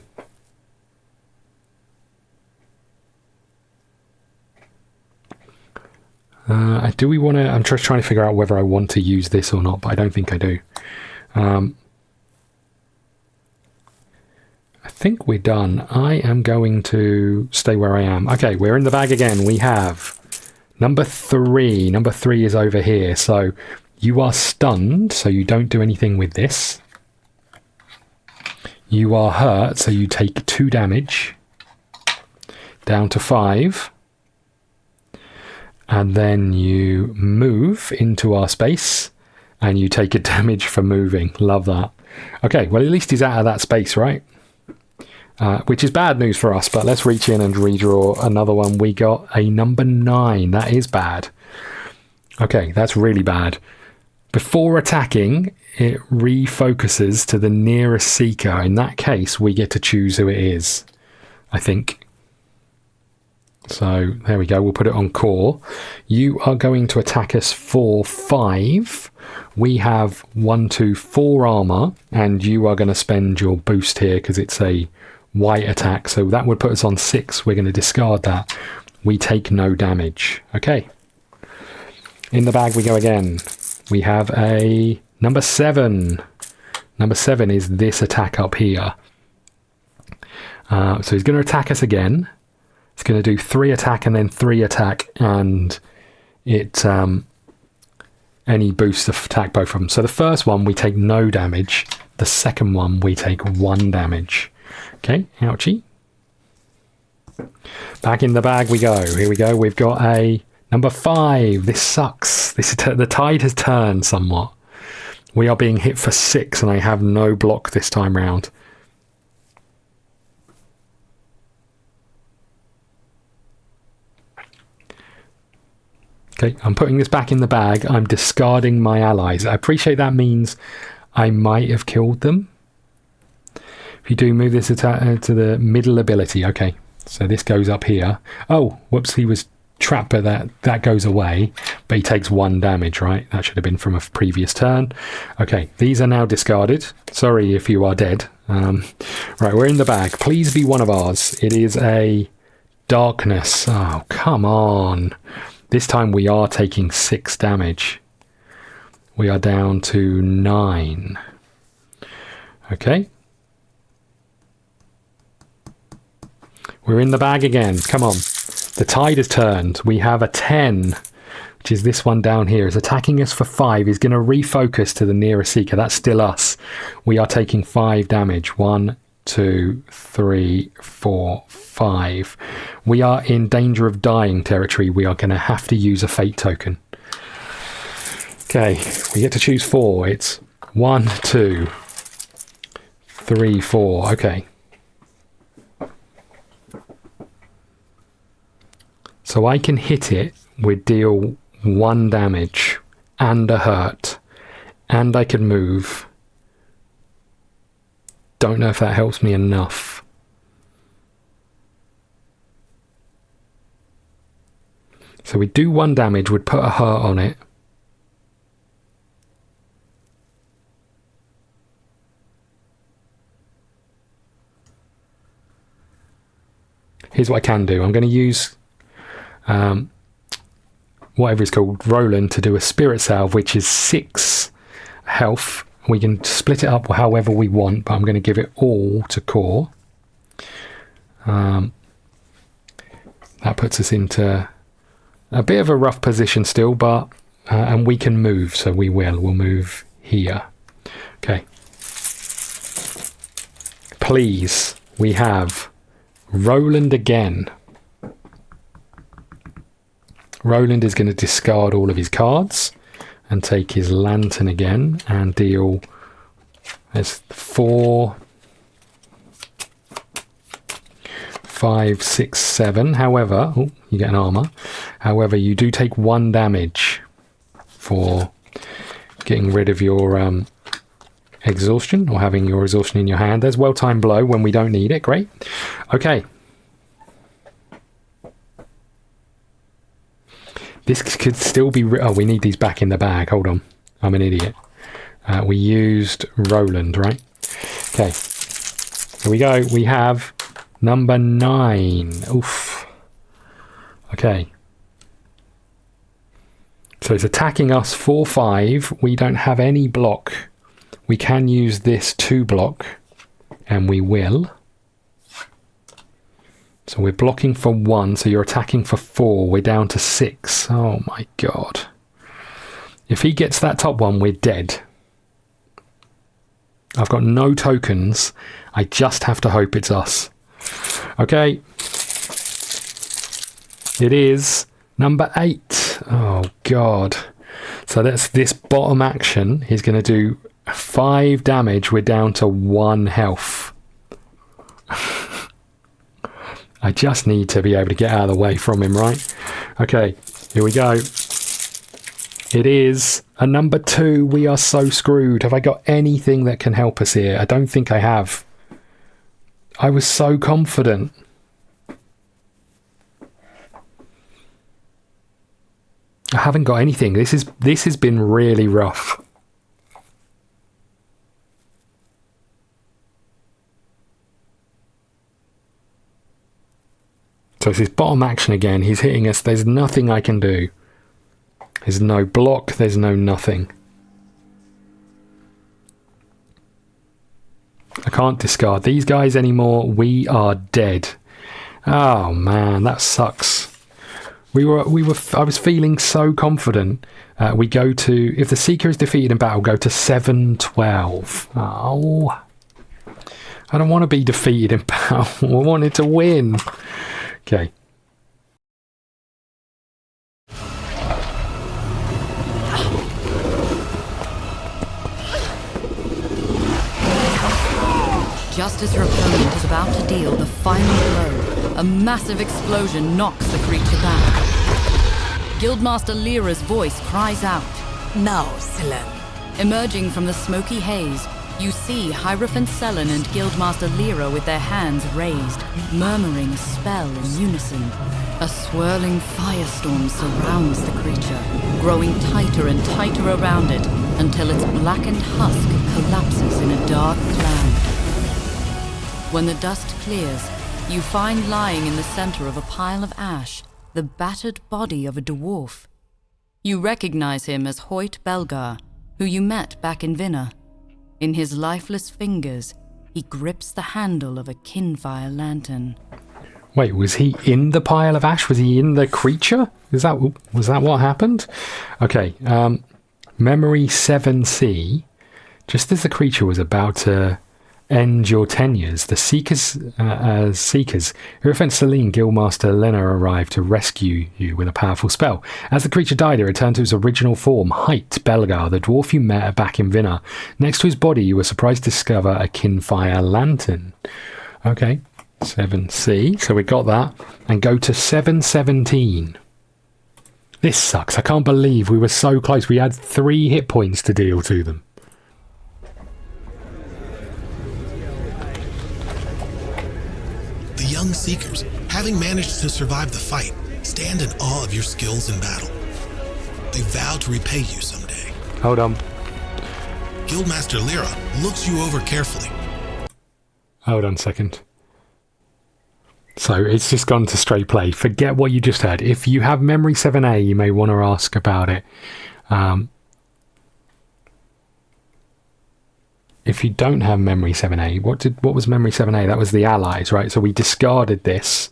[SPEAKER 1] Do we want to... I'm just trying to figure out whether I want to use this or not, but I don't think I do. I think we're done. I am going to stay where I am. Okay, we're in the bag again. We have number 3. Number 3 is over here. So you are stunned, so you don't do anything with this. You are hurt, so you take 2 damage. Down to 5. And then you move into our space, and you take a damage for moving. Love that. Okay, well, at least he's out of that space, right? Which is bad news for us, but let's reach in and redraw another one. We got a number 9. That is bad. Okay, that's really bad. Before attacking, it refocuses to the nearest seeker. In that case, we get to choose who it is, I think. So there we go. We'll put it on Core. You are going to attack us for 5. We have 1, 2, 4 armor, and you are going to spend your boost here because it's a white attack. So that would put us on 6. We're going to discard that. We take no damage. Okay. In the bag we go again. We have a number 7. Number 7 is this attack up here. So he's going to attack us again. It's going to do 3 attack and then 3 attack, and it any boosts attack both of them. So the first one we take no damage. The second one we take 1 damage. Okay, ouchie. Back in the bag we go. Here we go. We've got a number 5. This sucks. The tide has turned somewhat. We are being hit for 6, and I have no block this time round. Okay, I'm putting this back in the bag. I'm discarding my allies. I appreciate that means I might have killed them. If you do, move this attack to the middle ability. Okay, so this goes up here. Oh, whoops, he was trapped, but that goes away. But he takes 1 damage, right? That should have been from a previous turn. Okay, these are now discarded. Sorry if you are dead. Right, we're in the bag. Please be one of ours. It is a darkness. Oh, come on. This time we are taking 6 damage. We are down to 9. Okay. We're in the bag again. Come on. The tide has turned. We have a 10, which is this one down here. It's attacking us for 5. He's going to refocus to the nearest seeker. That's still us. We are taking 5 damage. 1, 2, 3, 4, 5. We are in danger of dying territory. We are going to have to use a fate token. Okay, we get to choose 4. It's 1, 2, 3, 4. Okay. So I can hit it with deal 1 damage and a hurt, and I can move. Don't know if that helps me enough. So we do 1 damage, we'd put a hurt on it. Here's what I can do. I'm going to use whatever it's called, Roland, to do a spirit salve, which is 6 health. We can split it up however we want, but I'm going to give it all to Core. That puts us into a bit of a rough position still, but and we can move, so we will. We'll move here. Okay. Please, we have Roland again. Roland is going to discard all of his cards and take his lantern again and deal 4, 5, 6, 7. However, you get an armor. However, you do take 1 damage for getting rid of your exhaustion, or having your exhaustion in your hand. There's well-timed blow when we don't need it. Great. Okay. This could still be... Oh, we need these back in the bag. Hold on. I'm an idiot. We used Roland, right? Okay. Here we go. We have number 9. Oof. Okay. So it's attacking us 4-5. We don't have any block. We can use this to block, and we will. So we're blocking for 1, so you're attacking for 4. We're down to 6. Oh my god. If he gets that top one, we're dead. I've got no tokens. I just have to hope it's us. Okay. It is number 8. Oh god. So that's this bottom action. He's going to do 5 damage. We're down to 1 health. I just need to be able to get out of the way from him, right? Okay, here we go. It is a number 2. We are so screwed. Have I got anything that can help us here? I don't think I have. I was so confident. I haven't got anything. This has been really rough. So it's his bottom action again. He's hitting us. There's nothing I can do. There's no block. There's no nothing. I can't discard these guys anymore. We are dead. Oh man, that sucks. I was feeling so confident. We go to, if the Seeker is defeated in battle, go to 7-12. Oh, I don't want to be defeated in battle. I wanted to win. Okay.
[SPEAKER 2] Just as your opponent is about to deal the final blow, a massive explosion knocks the creature back. Guildmaster Lyra's voice cries out.
[SPEAKER 6] Now, Selen.
[SPEAKER 2] Emerging from the smoky haze, You see Hierophant Selen and Guildmaster Lyra with their hands raised, murmuring a spell in unison. A swirling firestorm surrounds the creature, growing tighter and tighter around it until its blackened husk collapses in a dark cloud. When the dust clears, you find lying in the center of a pile of ash the battered body of a dwarf. You recognize him as Hoyt Belgar, who you met back in Vinna. In his lifeless fingers, he grips the handle of a Kinfire lantern.
[SPEAKER 1] Wait, was he in the pile of ash? Was he in the creature? Was that what happened? Okay, Memory 7C. Just as the creature was about to end your tenures, the Seekers, Hierophant Selene, Guildmaster Lena arrived to rescue you with a powerful spell. As the creature died, it returned to its original form, Height Belgar, the dwarf you met back in Vinna. Next to his body, you were surprised to discover a Kinfire lantern. Okay, 7C, so we got that. And go to 717. This sucks. I can't believe we were so close. We had 3 hit points to deal to them.
[SPEAKER 4] The young Seekers, having managed to survive the fight, stand in awe of your skills in battle. They vow to repay you someday.
[SPEAKER 1] Hold on.
[SPEAKER 4] Guildmaster Lyra looks you over carefully.
[SPEAKER 1] Hold on a second. So it's just gone to straight play. Forget what you just heard. If you have Memory 7A, you may want to ask about it. If you don't have Memory 7A, what was Memory 7A? That was the allies, right? So we discarded this,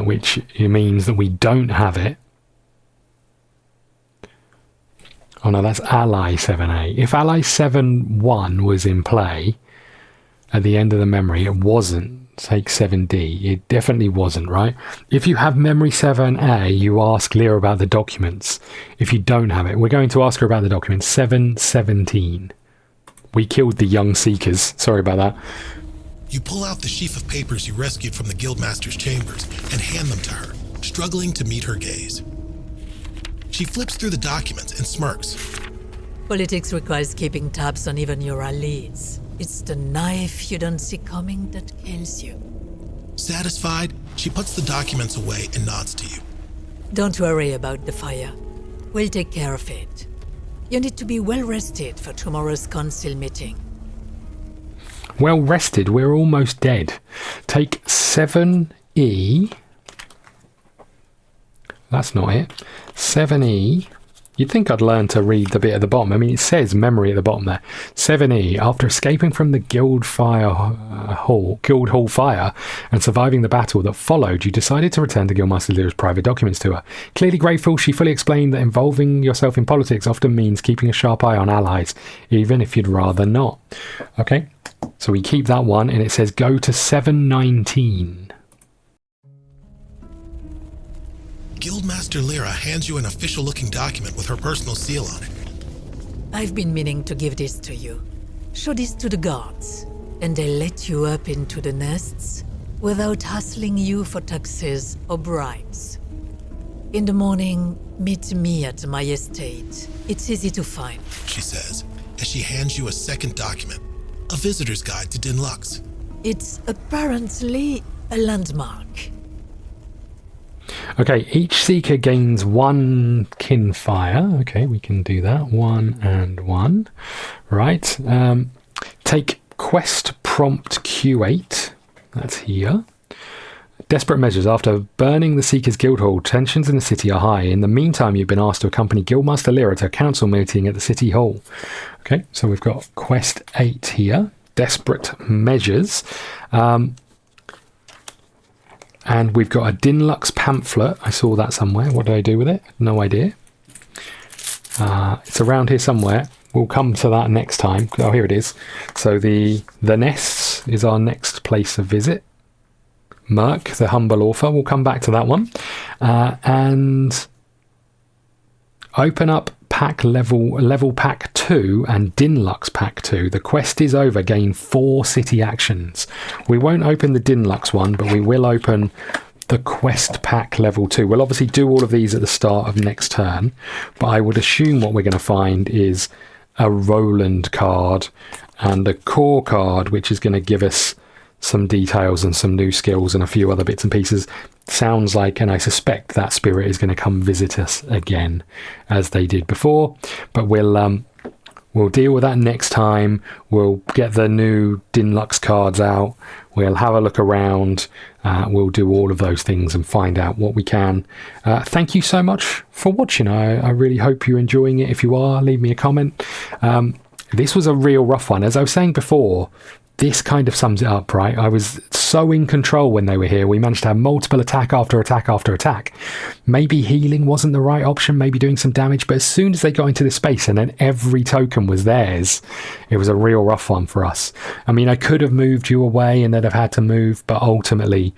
[SPEAKER 1] which means that we don't have it. Oh no, that's Ally 7A. If Ally 7.1 was in play at the end of the memory, it wasn't. Take 7D. It definitely wasn't, right? If you have Memory 7A, you ask Lyra about the documents. If you don't have it, we're going to ask her about the documents. 717. We killed the young Seekers. Sorry about that.
[SPEAKER 4] You pull out the sheaf of papers you rescued from the Guildmaster's chambers and hand them to her, struggling to meet her gaze. She flips through the documents and smirks.
[SPEAKER 6] Politics requires keeping tabs on even your allies. It's the knife you don't see coming that kills you.
[SPEAKER 4] Satisfied, she puts the documents away and nods to you.
[SPEAKER 6] Don't worry about the fire. We'll take care of it. You need to be well rested for tomorrow's council meeting.
[SPEAKER 1] Well rested, we're almost dead. Take 7E. That's not it. 7E. You'd think I'd learn to read the bit at the bottom. I mean, it says memory at the bottom there. 7E. After escaping from the Guild Hall fire and surviving the battle that followed, you decided to return to Guildmaster Lyra's private documents to her. Clearly grateful, she fully explained that involving yourself in politics often means keeping a sharp eye on allies, even if you'd rather not. Okay, so we keep that one, and it says go to 719.
[SPEAKER 4] Guildmaster Lyra hands you an official-looking document with her personal seal on it.
[SPEAKER 6] I've been meaning to give this to you. Show this to the guards, and they'll let you up into the nests without hassling you for taxes or bribes. In the morning, meet me at my estate. It's easy to find,
[SPEAKER 4] she says, as she hands you a second document, a visitor's guide to Dinlux.
[SPEAKER 6] It's apparently a landmark.
[SPEAKER 1] Okay, each Seeker gains 1 Kinfire. Okay, we can do that. 1 and 1. Right. Take Quest Prompt Q8. That's here. Desperate measures. After burning the Seekers Guildhall, tensions in the city are high. In the meantime, you've been asked to accompany Guildmaster Lyra to a council meeting at the City Hall. Okay, so we've got Quest 8 here. Desperate measures. And we've got a Dinlux pamphlet. I saw that somewhere. What do I do with it? No idea. It's around here somewhere. We'll come to that next time. Oh, here it is. So the nests is our next place of visit. Murk, the humble author. We'll come back to that one. And open up pack level pack 2 and Dinlux pack 2. The quest is over. Gain 4 city actions. We won't open the Dinlux one, but we will open the quest pack level 2. We'll obviously do all of these at the start of next turn, but I would assume what we're going to find is a Roland card and a core card, which is going to give us some details and some new skills and a few other bits and pieces. Sounds like, and I suspect that spirit is going to come visit us again as they did before, but we'll deal with that next time. We'll get the new Dinlux cards out. We'll have a look around. We'll do all of those things and find out what we can. Thank you so much for watching. I really hope you're enjoying it. If you are, leave me a comment. This was a real rough one. As I was saying before, this kind of sums it up, right? I was so in control when they were here. We managed to have multiple attack after attack after attack. Maybe healing wasn't the right option, maybe doing some damage, but as soon as they got into this space and then every token was theirs, it was a real rough one for us. I mean, I could have moved you away and then have had to move, but ultimately,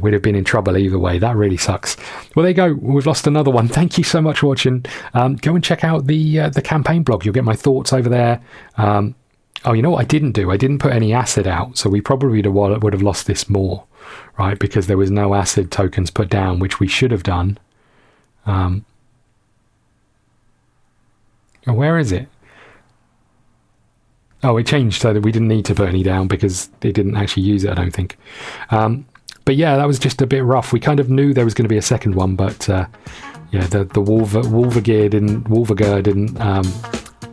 [SPEAKER 1] we'd have been in trouble either way. That really sucks. Well, there you go. We've lost another one. Thank you so much for watching. Go and check out the campaign blog. You'll get my thoughts over there. Oh, you know what I didn't do? I didn't put any acid out, so we probably would have lost this more, right? Because there was no acid tokens put down, which we should have done. Where is it? Oh, it changed so that we didn't need to put any down because they didn't actually use it, I don't think. But yeah, that was just a bit rough. We kind of knew there was going to be a second one, but the Wolvarger didn't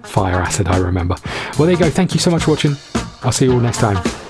[SPEAKER 1] fire acid, I remember. Well, there you go. Thank you so much for watching. I'll see you all next time.